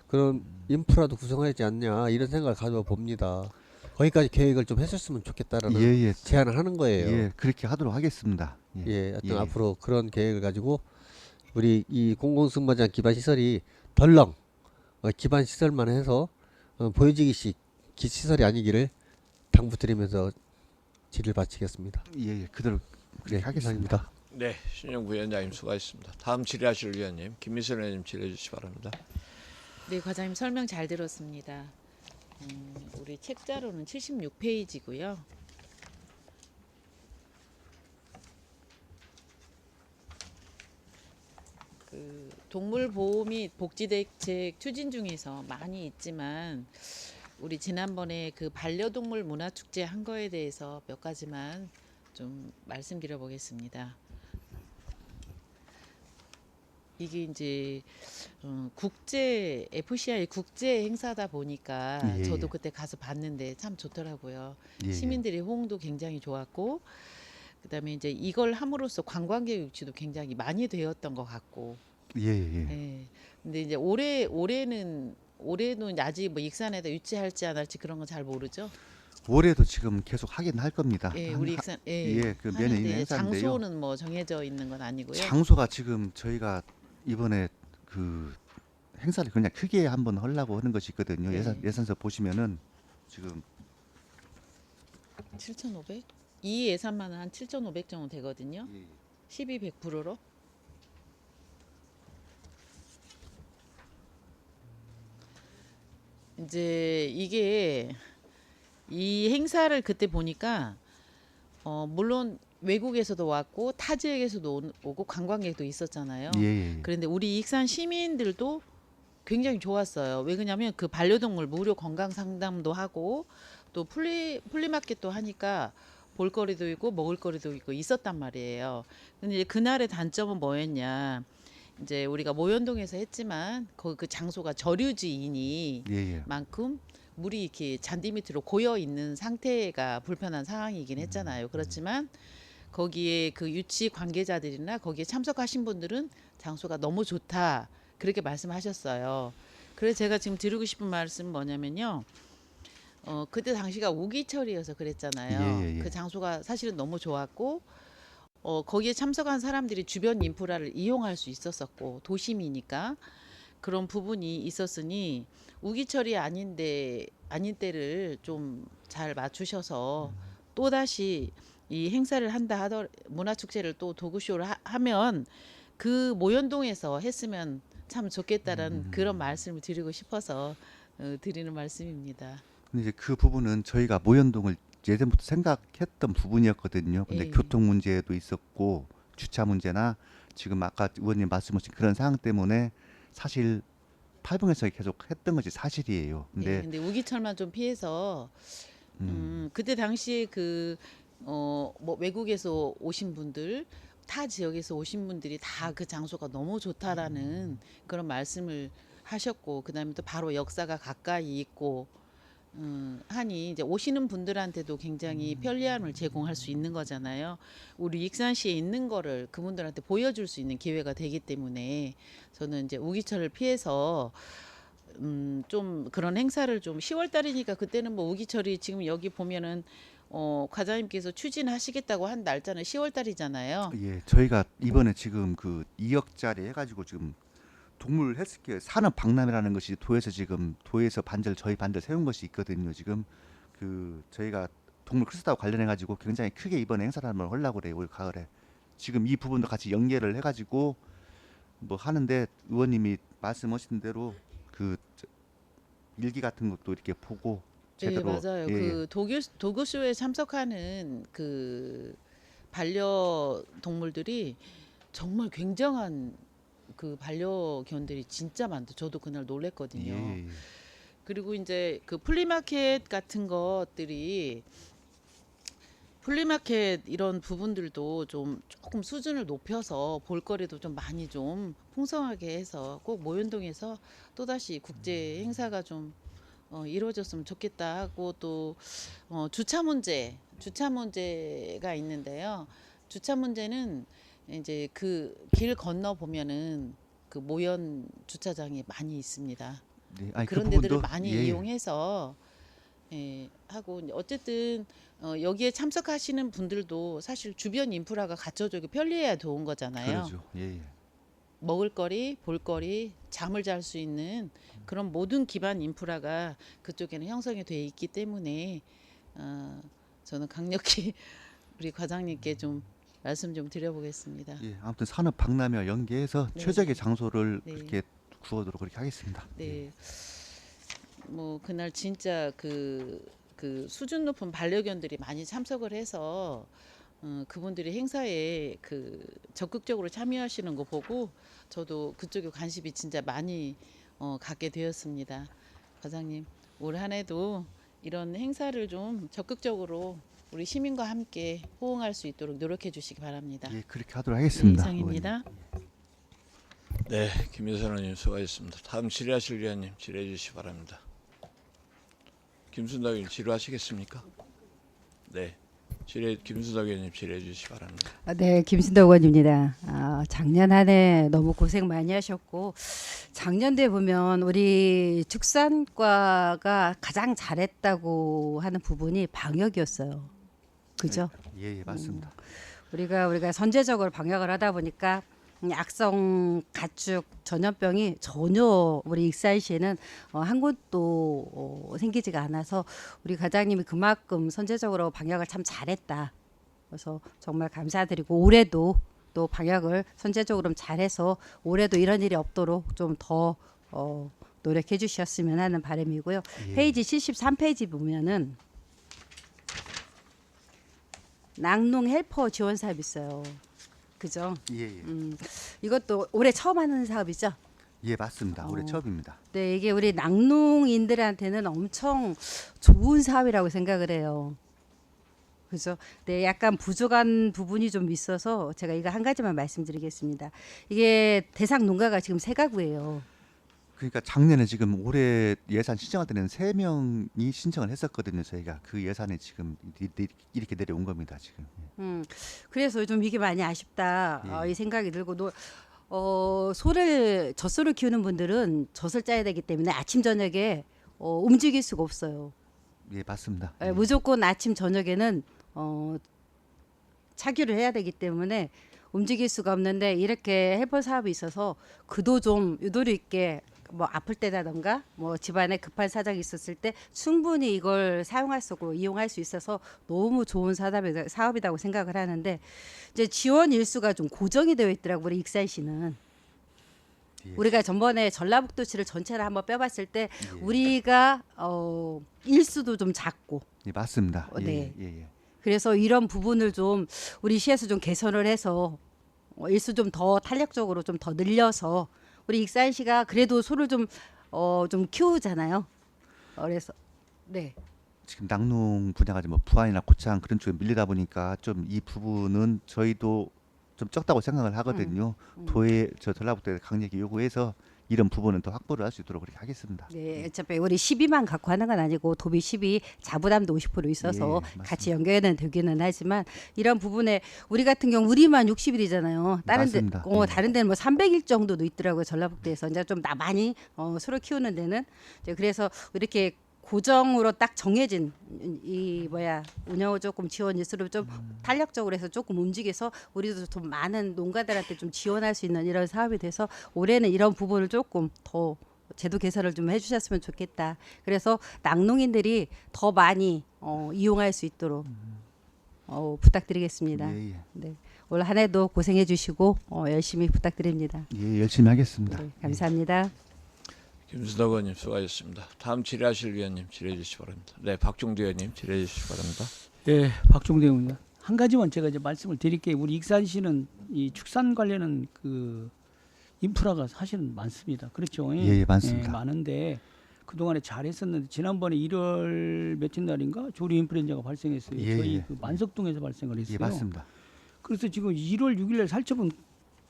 그런 인프라도 구성하지 않냐 이런 생각을 가져 봅니다. 거기까지 계획을 좀 했었으면 좋겠다라는 예, 예. 제안을 하는 거예요. 예, 그렇게 하도록 하겠습니다. 예, 하여튼 예. 앞으로 그런 계획을 가지고 우리 이 공공승마장 기반 시설이 덜렁 기반 시설만 해서 보여지기식 시설이 아니기를 당부드리면서 질의를 마치겠습니다. 예, 예. 그대로 그렇게 네, 하겠습니다. 감사합니다. 네, 신영 부위원장님 수고하셨습니다. 다음 질의하실 위원님 김미선 의원님 질의해 주시기 바랍니다. 네, 과장님 설명 잘 들었습니다. 우리 책자로는 76페이지고요. 그 동물 보호 및 복지 대책 추진 중에서 많이 있지만 우리 지난번에 그 반려동물 문화 축제 한 거에 대해서 몇 가지만 좀 말씀드려 보겠습니다. 이게 이제 국제 FCI 국제 행사다 보니까 예, 저도 예. 그때 가서 봤는데 참 좋더라고요. 예, 예. 시민들의 호응도 굉장히 좋았고 그다음에 이제 이걸 함으로써 관광객 유치도 굉장히 많이 되었던 것 같고. 예, 예. 예. 근데 이제 올해는 아직 뭐 익산에다 유치할지 안 할지 그런 건 잘 모르죠. 올해도 지금 계속 하긴 할 겁니다. 예, 한- 우리 익산 예, 그 면에 있는 하는데 행사인데요. 장소는 뭐 정해져 있는 건 아니고요. 장소가 지금 저희가 이번에 그 행사를 그냥 크게 한번 하려고 하는 것이 있거든요. 네. 예산서 보시면은 지금 7,500? 이 예산만은 한 7,500 정도 되거든요. 12 100%로. 이제 이게 이 행사를 그때 보니까 물론 외국에서도 왔고 타 지역에서도 오고 관광객도 있었잖아요. 예, 예. 그런데 우리 익산 시민들도 굉장히 좋았어요. 왜 그러냐면 그 반려동물 무료 건강 상담도 하고 또 플리마켓도 하니까 볼거리도 있고 먹을거리도 있고 있었단 말이에요. 근데 이제 그날의 단점은 뭐였냐? 이제 우리가 모현동에서 했지만 거기 그 장소가 저류지이니 예, 예. 만큼 물이 이렇게 잔디 밑으로 고여 있는 상태가 불편한 상황이긴 했잖아요. 그렇지만 거기에 그 유치 관계자들이나 거기에 참석하신 분들은 장소가 너무 좋다 그렇게 말씀하셨어요. 그래서 제가 지금 드리고 싶은 말씀은 뭐냐면요. 그때 당시가 우기철이어서 그랬잖아요. 예, 예, 예. 그 장소가 사실은 너무 좋았고 거기에 참석한 사람들이 주변 인프라를 이용할 수 있었었고 도심이니까 그런 부분이 있었으니 우기철이 아닌 때를 좀 잘 맞추셔서 또 다시 이 행사를 한다 하더 문화축제를 또 도구쇼를 하면 그 모현동에서 했으면 참 좋겠다라는 그런 말씀을 드리고 싶어서 드리는 말씀입니다. 근데 이제 그 부분은 저희가 모현동을 예전부터 생각했던 부분이었거든요. 근데 예. 교통 문제도 있었고 주차 문제나 지금 아까 의원님 말씀하신 그런 상황 때문에 사실 팔봉에서 계속 했던 것이 사실이에요. 네, 근데 근데 우기철만 좀 피해서 그때 당시에 뭐 외국에서 오신 분들 타 지역에서 오신 분들이 다 그 장소가 너무 좋다라는 그런 말씀을 하셨고 그다음에 또 바로 역사가 가까이 있고 하니 이제 오시는 분들한테도 굉장히 편리함을 제공할 수 있는 거잖아요. 우리 익산시에 있는 거를 그분들한테 보여줄 수 있는 기회가 되기 때문에 저는 이제 우기철을 피해서 좀 그런 행사를 좀 10월 달이니까 그때는 뭐 우기철이 지금 여기 보면은 과장님께서 추진하시겠다고 한 날짜는 10월 달이잖아요. 예, 저희가 이번에 지금 그 2억짜리 해가지고 지금 동물 헬스케어 산업 박람회라는 것이 도에서 저희 반들 세운 것이 있거든요. 지금 그 저희가 동물 크리스타와 관련해 가지고 굉장히 크게 이번에 행사를 한번 하려고 그래요. 올 가을에. 지금 이 부분도 같이 연계를 해 가지고 뭐 하는데 의원님이 말씀하신 대로 그 일기 같은 것도 이렇게 보고 네, 제대로 맞아요. 예, 예. 그 도교쇼에 참석하는 그 반려동물들이 정말 굉장한 그 반려견들이 진짜 많다. 저도 그날 놀랬거든요. 예, 예. 그리고 이제 그 플리마켓 같은 것들이 플리마켓 이런 부분들도 좀 조금 수준을 높여서 볼거리도 좀 많이 좀 풍성하게 해서 꼭 모현동에서 또다시 국제 행사가 좀 이루어졌으면 좋겠다 하고 또 주차 문제가 있는데요. 주차 문제는 이제 그 길 건너 보면은 그 모현 주차장이 많이 있습니다. 네, 아니, 그 그런 데들을 부분도 많이 예, 이용해서 하고 어쨌든 여기에 참석하시는 분들도 사실 주변 인프라가 갖춰져 편리해야 좋은 거잖아요. 그러죠. 예, 예. 먹을거리, 볼거리, 잠을 잘 수 있는 그런 모든 기반 인프라가 그쪽에는 형성이 돼 있기 때문에 저는 강력히 우리 과장님께 좀 말씀 좀 드려보겠습니다. 예, 아무튼 산업 박람회와 연계해서 네. 최적의 장소를 네. 그렇게 구하도록 그렇게 하겠습니다. 네. 뭐 그날 진짜 그 수준 높은 반려견들이 많이 참석을 해서 그분들이 행사에 그 적극적으로 참여하시는 거 보고 저도 그쪽에 관심이 진짜 많이 갖게 되었습니다. 과장님, 올 한 해도 이런 행사를 좀 적극적으로 우리 시민과 함께 호응할 수 있도록 노력해 주시기 바랍니다. 예, 그렇게 하도록 네, 하겠습니다. 이상입니다. 네, 김여선님 수고하셨습니다. 다음 질의하실 위원님 질의해 주시기 바랍니다. 김순덕 의원님 질의하시겠습니까? 네, 김순덕 의원님 질의해 주시기 바랍니다. 네, 김순덕 의원입니다. 작년 한 해 너무 고생 많이 하셨고 작년도에 보면 우리 축산과가 가장 잘했다고 하는 부분이 방역이었어요. 그죠? 예, 예, 맞습니다. 우리가 선제적으로 방역을 하다 보니까 악성 가축 전염병이 전혀 우리 익산시에는 한 곳도 생기지가 않아서 우리 과장님이 그만큼 선제적으로 방역을 참 잘했다. 그래서 정말 감사드리고 올해도 또 방역을 선제적으로 잘해서 올해도 이런 일이 없도록 좀 더 노력해 주셨으면 하는 바람이고요. 예. 페이지 73페이지 보면은 낙농 헬퍼 지원 사업 있어요. 그죠? 예, 예. 이것도 올해 처음 하는 사업이죠? 예, 맞습니다. 올해 처음입니다. 네, 이게 우리 낙농인들한테는 엄청 좋은 사업이라고 생각을 해요. 그죠? 네, 약간 부족한 부분이 좀 있어서 제가 이거 한 가지만 말씀드리겠습니다. 이게 대상 농가가 지금 3가구예요. 그러니까 작년에 지금 올해 예산 신청할 때는 3명이 신청을 했었거든요. 저희가 그 예산이 지금 이렇게 내려온 겁니다. 지금. 그래서 좀 이게 많이 아쉽다 예. 이 생각이 들고 젖소를 키우는 분들은 젖을 짜야 되기 때문에 아침 저녁에 움직일 수가 없어요. 예, 맞습니다. 예, 무조건 아침 저녁에는 차규를 해야 되기 때문에 움직일 수가 없는데 이렇게 헬퍼 사업이 있어서 그도 좀 유도리 있게 뭐 아플 때라던가 뭐 집안에 급한 사정이 있었을 때 충분히 이걸 사용할 수 있고 이용할 수 있어서 너무 좋은 사업이라고 생각을 하는데 이제 지원 일수가 좀 고정이 되어 있더라고 우리 익산시는. 예. 우리가 전번에 전라북도시를 전체를 한번 빼봤을 때 예. 우리가 일수도 좀 작고 예, 맞습니다. 예, 네. 예, 예. 그래서 이런 부분을 좀 우리 시에서 좀 개선을 해서 일수 좀 더 탄력적으로 좀 더 늘려서 우리 익산시가 그래도 소를 좀 키우잖아요. 그래서 네. 지금 낙농 분야가 뭐 부안이나 고창 그런 쪽에 밀리다 보니까 좀 이 부분은 저희도 좀 적다고 생각을 하거든요. 도에 저 전라북도에 강력히 요구해서 이런 부분은 더 확보를 할 수 있도록 그렇게 하겠습니다. 네, 어차피 우리 12만 갖고 하는 건 아니고 도비 12 자부담도 50% 있어서 예, 같이 연결은 되기는 하지만 이런 부분에 우리 같은 경우 우리만 60일이잖아요. 맞습니다. 예. 다른 데는 뭐 300일 정도도 있더라고요. 전라북도에서 이제 좀 많이 소를 키우는 데는 이제 그래서 이렇게 고정으로 딱 정해진 이 운영을 조금 지원일수록 좀 탄력적으로 해서 조금 움직여서 우리도 좀 많은 농가들한테 좀 지원할 수 있는 이런 사업이 돼서 올해는 이런 부분을 조금 더 제도 개선을 좀 해주셨으면 좋겠다. 그래서 낙농인들이 더 많이 이용할 수 있도록 부탁드리겠습니다. 예, 예. 네. 올 한 해도 고생해 주시고 열심히 부탁드립니다. 예, 열심히 하겠습니다. 네, 감사합니다. 김순덕 의원님 수고하셨습니다. 다음 질의하실 위원님 질의해 주시기 바랍니다. 네, 박종대 의원님 질의해 주시기 바랍니다. 예, 박종대 의원입니다. 한 가지만 제가 이제 말씀을 드릴게요. 우리 익산시는 이 축산 관련한 그 인프라가 사실은 많습니다. 그렇죠? 예, 많습니다. 많은데 그동안에 잘했었는데 지난번에 1월 며칠 날인가 조류 인플루엔자가 발생했어요. 예, 저희 예. 그 만석동에서 발생을 했어요. 예, 맞습니다. 그래서 지금 1월 6일 날 살처분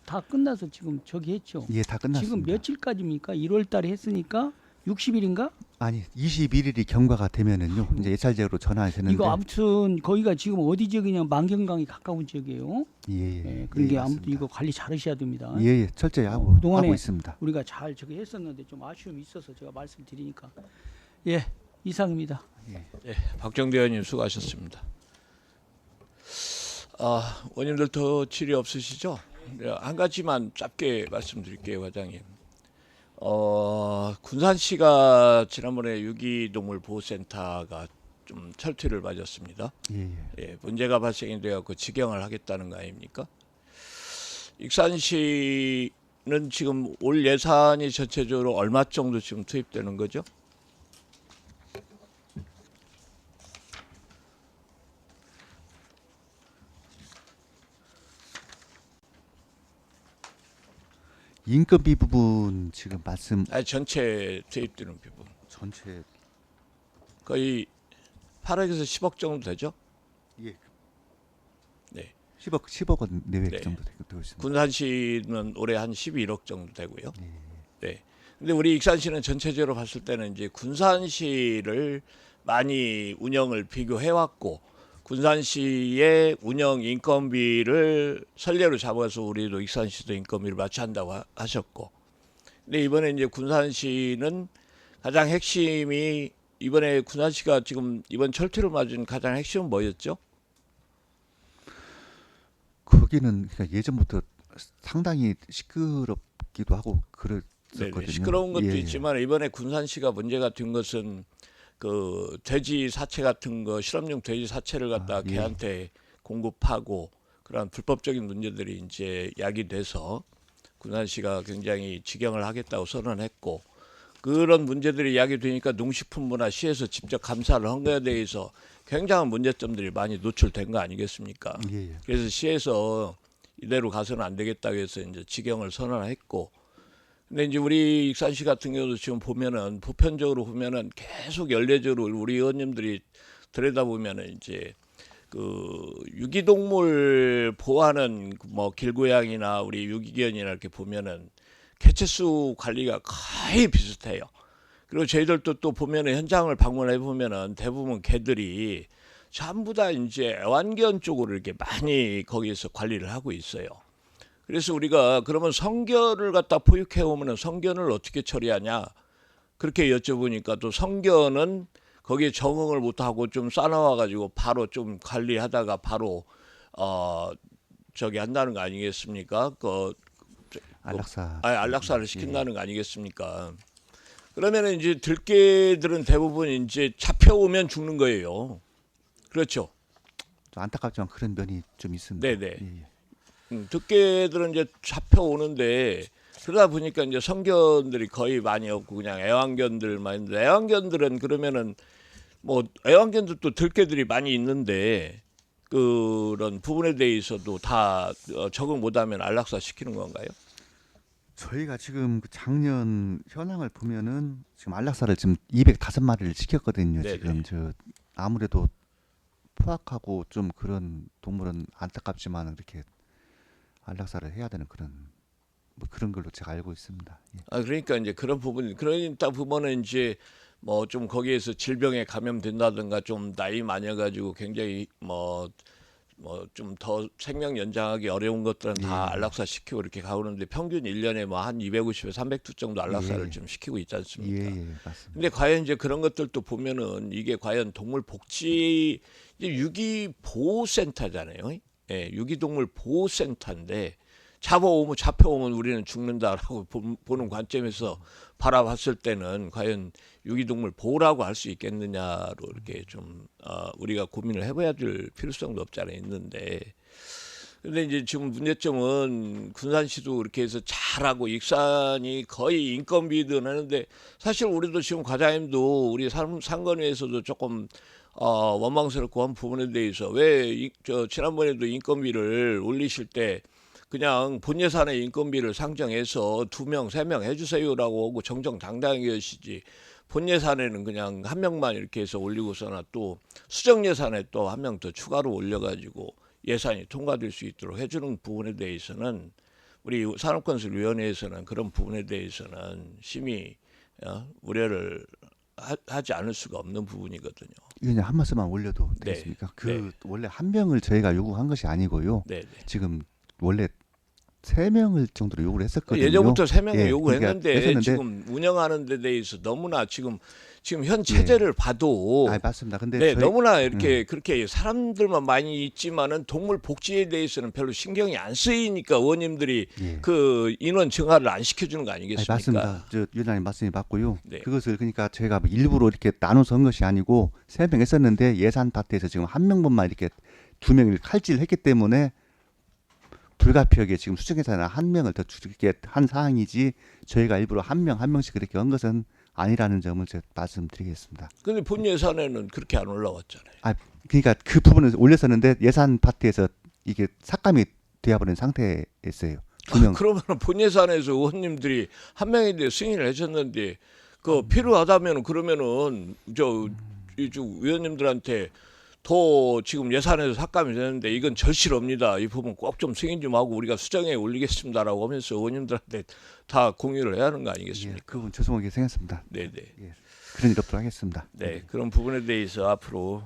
다 끝나서 지금 저기 했죠. 예, 다 끝났습니다. 지금 며칠까지입니까? 1월 달에 했으니까 60일인가? 아니 21일이 경과가 되면은요 이제 예찰제로 전환이 되는데 이거 아무튼 거기가 지금 어디 지역이냐 만경강이 가까운 지역이에요. 예, 예, 예, 그러니까 예, 아무튼 맞습니다. 이거 관리 잘하셔야 됩니다. 예, 예, 철저히 하고 그동안에 있습니다. 우리가 잘 저기 했었는데 좀 아쉬움이 있어서 제가 말씀드리니까 예 이상입니다. 네, 박정대 의원님 수고하셨습니다. 원님들 더 질의 없으시죠? 네, 한 가지만 짧게 말씀드릴게요, 과장님. 군산시가 지난번에 유기동물보호센터가 좀 철퇴를 맞았습니다. 예, 예. 예, 문제가 발생이 되어서 직영을 하겠다는 거 아닙니까? 익산시는 지금 올 예산이 전체적으로 얼마 정도 지금 투입되는 거죠? 인건비 부분 지금 말씀 아니, 전체 투입되는 부분 전체 거의 8억에서 10억 정도 되죠? 예. 네. 10억 원 내외 네. 정도 되고 있습니다. 군산시는 올해 한 11억 정도 되고요. 네. 근데 우리 익산시는 전체적으로 봤을 때는 이제 군산시를 많이 운영을 비교해 왔고 군산시의 운영 인건비를 선례로 잡아서 우리도 익산시도 인건비를 마치 한다고 하셨고, 근데 이번에 이제 군산시는 가장 핵심이 이번에 군산시가 지금 이번 철퇴를 맞은 가장 핵심은 뭐였죠? 거기는 그러니까 예전부터 상당히 시끄럽기도 하고 그랬었거든요. 네네, 시끄러운 것도 예, 예. 있지만 이번에 군산시가 문제가 된 것은 그 돼지 사체 같은 거 실험용 돼지 사체를 갖다 예. 개한테 공급하고 그런 불법적인 문제들이 이제 야기돼서 군산시가 굉장히 직영을 하겠다고 선언했고, 그런 문제들이 야기되니까 농식품부나 시에서 직접 감사를 한 거에 대해서 굉장한 문제점들이 많이 노출된 거 아니겠습니까? 예, 예. 그래서 시에서 이대로 가서는 안 되겠다고 해서 이제 직영을 선언했고, 근데 이제 우리 익산시 같은 경우도 지금 보면은 보편적으로 보면은 계속 연례적으로 우리 의원님들이 들여다보면은 이제 그 유기동물 보호하는 뭐 길고양이나 우리 유기견이나 이렇게 보면은 개체수 관리가 거의 비슷해요. 그리고 저희들도 또 보면은 현장을 방문해 보면은 대부분 개들이 전부 다 이제 애완견 쪽으로 이렇게 많이 거기에서 관리를 하고 있어요. 그래서 우리가 그러면 성견을 갖다 포육해 오면은 성견을 어떻게 처리하냐 그렇게 여쭤보니까 또 성견은 거기에 적응을 못하고 좀 싸나와 가지고 바로 좀 관리하다가 바로 저기 한다는 거 아니겠습니까? 안락사. 안락사를 시킨다는 거 아니겠습니까? 그러면은 이제 들개들은 대부분 이제 잡혀오면 죽는 거예요. 그렇죠? 좀 안타깝지만 그런 면이 좀 있습니다. 네네. 예, 예. 들개들은 이제 잡혀오는데 그러다 보니까 이제 성견들이 거의 많이 없고 그냥 애완견들만 있는데, 애완견들은 그러면은 뭐 애완견들도 들개들이 많이 있는데 그런 부분에 대해서도 다 적응 못하면 안락사 시키는 건가요? 저희가 지금 그 작년 현황을 보면은 지금 안락사를 지금 205마리를 시켰거든요. 네네. 지금 저 아무래도 포악하고 좀 그런 동물은 안타깝지만 이렇게 안락사를 해야 되는 그런 뭐 그런 걸로 제가 알고 있습니다. 예. 아 그러니까 이제 그런 부분 그러니까 부분은 이제 뭐 좀 거기에서 질병에 감염된다든가 좀 나이 많아가지고 굉장히 뭐 좀 더 생명 연장하기 어려운 것들은 다 안락사 시키고 이렇게 가오는데 평균 1년에 뭐 한 250에서 300두 정도 안락사를 예. 좀 시키고 있지 않습니까? 예, 맞습니다. 근데 과연 이제 그런 것들도 보면은 이게 과연 동물 복지 이제 유기보호센터잖아요. 예, 유기동물 보호센터인데 잡혀오면 우리는 죽는다라고 보는 관점에서 바라봤을 때는 과연 유기동물 보호라고 할 수 있겠느냐로 이렇게 좀 우리가 고민을 해봐야 될 필요성도 없지 않아 있는데 근데 이제 지금 문제점은 군산시도 이렇게 해서 잘하고 익산이 거의 인건비든 하는데 사실 우리도 지금 과장님도 우리 상권위에서도 조금 원망스럽고 한 부분에 대해서 왜 지난번에도 인건비를 올리실 때 그냥 본 예산의 인건비를 상정해서 2명, 3명 해주세요라고 하고 정정당당하게 하시지 본 예산에는 그냥 1명만 이렇게 해서 올리고서나 또 수정 예산에 또 1명 더 추가로 올려가지고 예산이 통과될 수 있도록 해주는 부분에 대해서는 우리 산업건설위원회에서는 그런 부분에 대해서는 심히 우려를 하지 않을 수가 없는 부분이거든요. 위원님 한 말씀만 올려도 네. 되겠습니까? 네. 원래 1명을 저희가 요구한 것이 아니고요. 네. 지금 원래 3명을 정도로 요구를 했었거든요. 예전부터 3명을 예, 요구했는데 그러니까 지금 운영하는 데 대해서 너무나 지금 현 체제를 봐도 맞습니다. 근데 네, 너무나 이렇게 그렇게 사람들만 많이 있지만은 동물 복지에 대해서는 별로 신경이 안 쓰이니까 의원님들이 예. 그 인원 증가를 안 시켜주는 거 아니겠습니까? 맞습니다. 저 위원장님 말씀이 맞고요. 네. 그것을 그러니까 제가 일부러 이렇게 나눠서 한 것이 아니고 3명 했었는데 예산 파트에서 지금 1명분만 이렇게 2명을 칼질했기 때문에 불가피하게 지금 수정예산에 1명을 더 줄게 한 사항이지 저희가 일부러 1명씩 그렇게 한 것은 아니라는 점을 제가 말씀드리겠습니다. 근데 본 예산에는 그렇게 안 올라왔잖아요. 그러니까 그 부분을 올렸었는데 예산 파트에서 이게 삭감이 되어버린 상태였어요. 2명. 그러면 본 예산에서 의원님들이 1명에 대해 승인을 해줬는데 그 필요하다면 그러면은 이쪽 의원님들한테 더 지금 예산에서 삭감이 되는데 이건 절실합니다. 이 부분 꼭 좀 승인 좀 하고 우리가 수정에 올리겠습니다라고 하면서 의원님들한테 다 공유를 해야 하는 거 아니겠습니까? 그 부분 죄송하게 생겼습니다. 네네. 그런 일 없도록 하겠습니다. 네, 그런 부분에 대해서 앞으로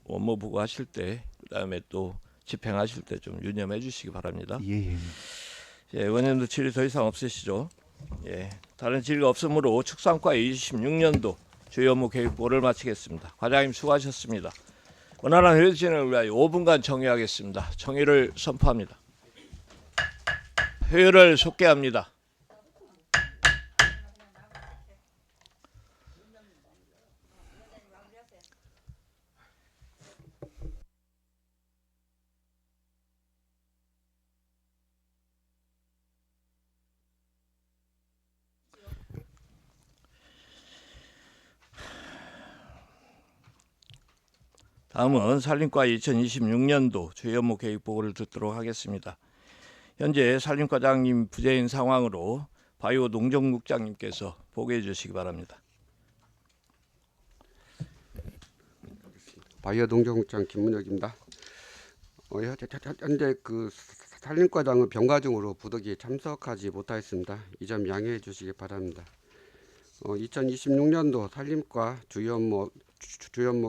업무 보고 하실 때 그다음에 또 집행하실 때 좀 유념해 주시기 바랍니다. 예. 예, 의원님도 질의 더 이상 없으시죠? 예, 다른 질의가 없으므로 축산과 26년도 주요 업무 계획보고를 마치겠습니다. 과장님 수고하셨습니다. 원활한 회의 진행을 위하여 5분간 정의하겠습니다. 정의를 선포합니다. 회의를 속개합니다. 다음은 산림과 2026년도 주요 업무 계획 보고를 듣도록 하겠습니다. 현재 산림과장님 부재인 상황으로 바이오 농정국장님께서 보고해 주시기 바랍니다. 바이오 농정국장 김문혁입니다. 현재 그 산림과장은 병가중으로 부득이 참석하지 못하였습니다. 이 점 양해해 주시기 바랍니다. 2026년도 산림과 주요 업무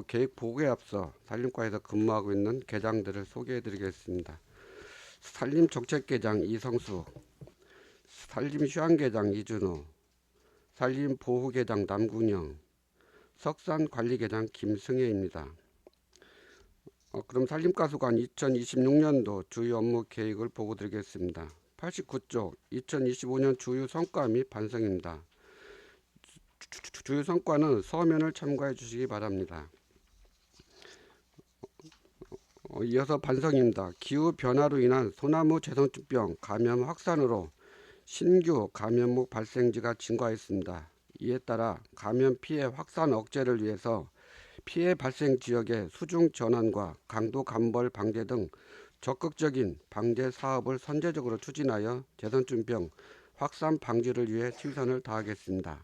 계획 보고에 앞서 산림과에서 근무하고 있는 계장들을 소개해 드리겠습니다. 산림정책계장 이성수, 산림휴양계장 이준호, 산림보호계장 남궁영, 석산관리계장 김승혜입니다. 그럼 산림과수관 2026년도 주요 업무 계획을 보고 드리겠습니다. 89쪽 2025년 주요 성과 및 반성입니다. 주요 성과는 서면을 참고해 주시기 바랍니다. 이어서 반성입니다. 기후 변화로 인한 소나무 재선충병 감염 확산으로 신규 감염목 발생지가 증가했습니다. 이에 따라 감염 피해 확산 억제를 위해서 피해 발생 지역의 수중 전환과 강도 감벌 방제 등 적극적인 방제 사업을 선제적으로 추진하여 재선충병 확산 방지를 위해 최선을 다하겠습니다.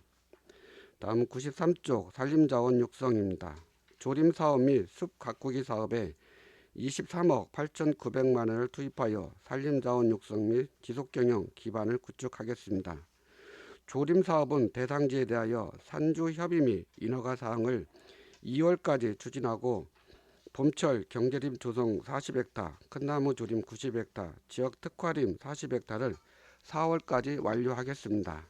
다음은 93쪽 산림자원 육성입니다. 조림 사업 및 숲 가꾸기 사업에 23억 8,900만 원을 투입하여 산림자원 육성 및 지속경영 기반을 구축하겠습니다. 조림사업은 대상지에 대하여 산주협의 및 인허가 사항을 2월까지 추진하고 봄철 경제림 조성 40헥타, 큰나무 조림 90헥타, 지역 특화림 40헥타를 4월까지 완료하겠습니다.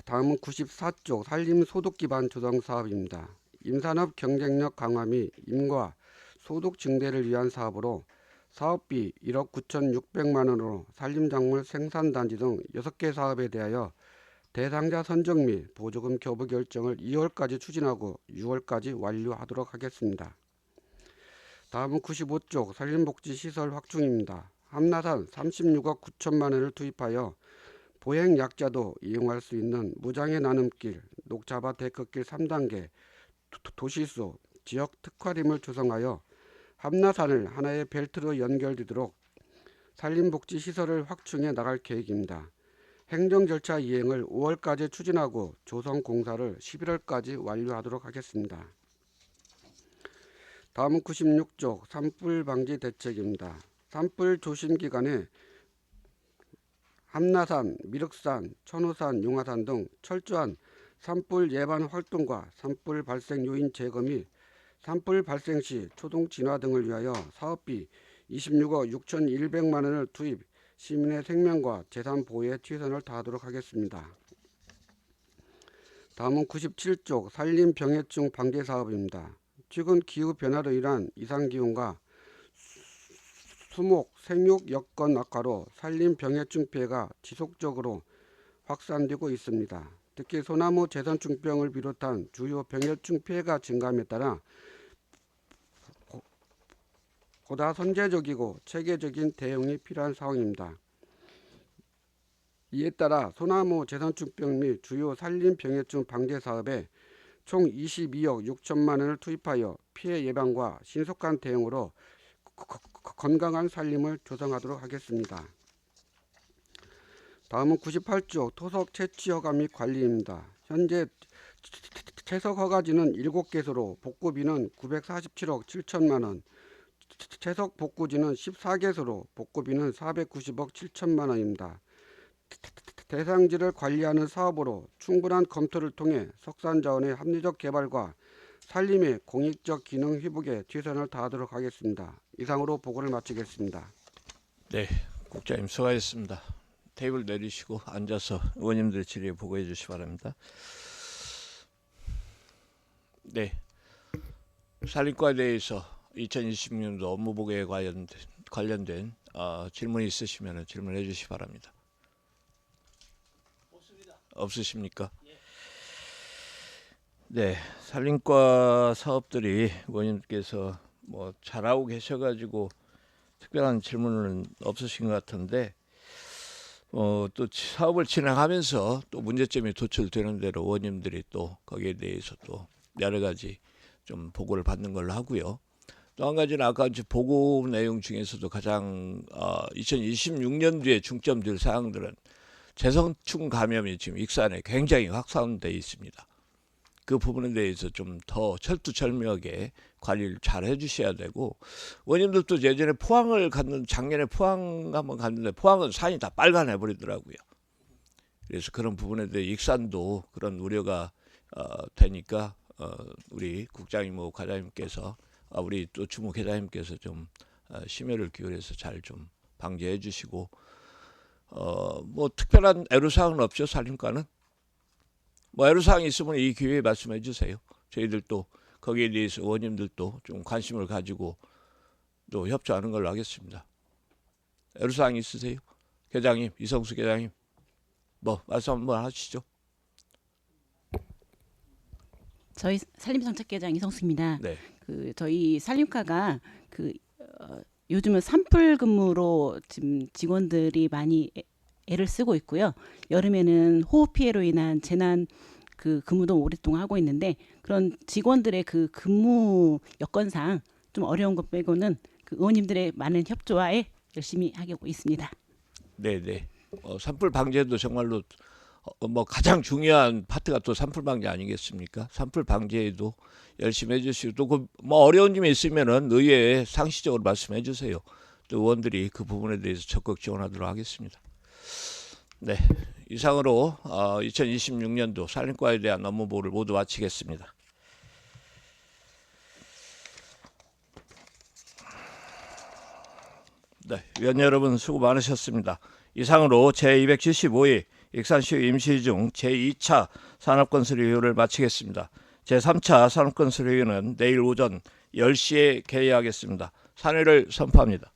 다음은 94쪽 산림 소득 기반 조성 사업입니다. 임산업 경쟁력 강화 및 임과 소득 증대를 위한 사업으로 사업비 1억 9,600만 원으로 산림작물 생산단지 등 6개 사업에 대하여 대상자 선정 및 보조금 교부 결정을 2월까지 추진하고 6월까지 완료하도록 하겠습니다. 다음은 95쪽 산림복지시설 확충입니다. 함나산 36억 9천만 원을 투입하여 보행약자도 이용할 수 있는 무장애 나눔길, 녹차밭 데크길 3단계, 도시수, 지역 특화림을 조성하여 함나산을 하나의 벨트로 연결되도록 산림복지시설을 확충해 나갈 계획입니다. 행정 절차 이행을 5월까지 추진하고 조성 공사를 11월까지 완료하도록 하겠습니다. 다음은 96쪽 산불 방지 대책입니다. 산불 조심 기간에 함나산, 미륵산, 천호산, 용화산 등 철저한 산불 예방 활동과 산불 발생 요인 제거 및 산불 발생 시 초동 진화 등을 위하여 사업비 26억 6,100만 원을 투입, 시민의 생명과 재산 보호에 최선을 다하도록 하겠습니다. 다음은 97쪽 산림병해충 방제 사업입니다. 최근 기후 변화로 인한 이상 기온과 수목, 생육 여건 악화로 산림병해충 피해가 지속적으로 확산되고 있습니다. 특히 소나무 재선충병을 비롯한 주요 병해충 피해가 증가함에 따라 보다 선제적이고 체계적인 대응이 필요한 상황입니다. 이에 따라 소나무 재선충병 및 주요 산림병해충 방제 사업에 총 22억 6천만 원을 투입하여 피해 예방과 신속한 대응으로 건강한 산림을 조성하도록 하겠습니다. 다음은 98쪽 토속 채취 허가 및 관리입니다. 현재 채석 허가지는 7개소로 복구비는 947억 7천만 원, 채석 복구지는 14개소로 복구비는 490억 7천만 원입니다. 대상지를 관리하는 사업으로 충분한 검토를 통해 석산자원의 합리적 개발과 산림의 공익적 기능 회복에 최선을 다하도록 하겠습니다. 이상으로 보고를 마치겠습니다. 네, 국장님 수고하셨습니다. 테이블 내리시고 앉아서 의원님들 질의에 보고해 주시기 바랍니다. 네, 산림과에 대해서 2026년도 업무보고에 관련된 질문이 있으시면 질문해 주시기 바랍니다. 없으십니까? 네, 산림과 사업들이 의원님께서 뭐 잘하고 계셔가지고 특별한 질문은 없으신 것 같은데 또 사업을 진행하면서 또 문제점이 도출되는 대로 의원님들이 또 거기에 대해서 또 여러 가지 좀 보고를 받는 걸로 하고요. 또 한 가지는 아까 보고 내용 중에서도 가장 2026년도에 중점될 사항들은 재성충 감염이 지금 익산에 굉장히 확산되어 있습니다. 그 부분에 대해서 좀 더 철두철미하게 관리를 잘 해주셔야 되고, 의원님들도 예전에 작년에 포항 한번 갔는데 포항은 산이 다 빨간해 버리더라고요. 그래서 그런 부분에 대해 익산도 그런 우려가 되니까 우리 국장님하고 과장님께서 우리 또 주무회장님께서 좀 심혈을 기울여서 잘 좀 방지해 주시고, 뭐 특별한 애로사항은 없죠. 산림과는 뭐 애로사항이 있으면 이 기회에 말씀해 주세요. 저희들도 거기에 대해서 의원님들도 좀 관심을 가지고 또 협조하는 걸로 하겠습니다. 애로사항 있으세요? 계장님, 이성수 계장님, 뭐 말씀 한번 하시죠. 저희 산림정책계장 이성수입니다. 네. 저희 산림과가 요즘은 산불 근무로 지금 직원들이 많이 애를 쓰고 있고요. 여름에는 호흡 피해로 인한 재난 근무도 오랫동안 하고 있는데, 그런 직원들의 근무 여건상 좀 어려운 것 빼고는 의원님들의 많은 협조하에 열심히 하고 있습니다. 네네. 산불 방제도 정말로 뭐 가장 중요한 파트가 또 산불 방지 아니겠습니까? 산불 방지에도 열심히 해주시고 또 그 뭐 어려운 점이 있으면은 의회에 상시적으로 말씀해 주세요. 또 의원들이 그 부분에 대해서 적극 지원하도록 하겠습니다. 네, 이상으로 2026년도 산림과에 대한 업무보고를 모두 마치겠습니다. 네, 위원 여러분 수고 많으셨습니다. 이상으로 제275회 익산시 임시중 제2차 산업건설회의를 마치겠습니다. 제3차 산업건설회의는 내일 오전 10시에 개회하겠습니다. 산회를 선포합니다.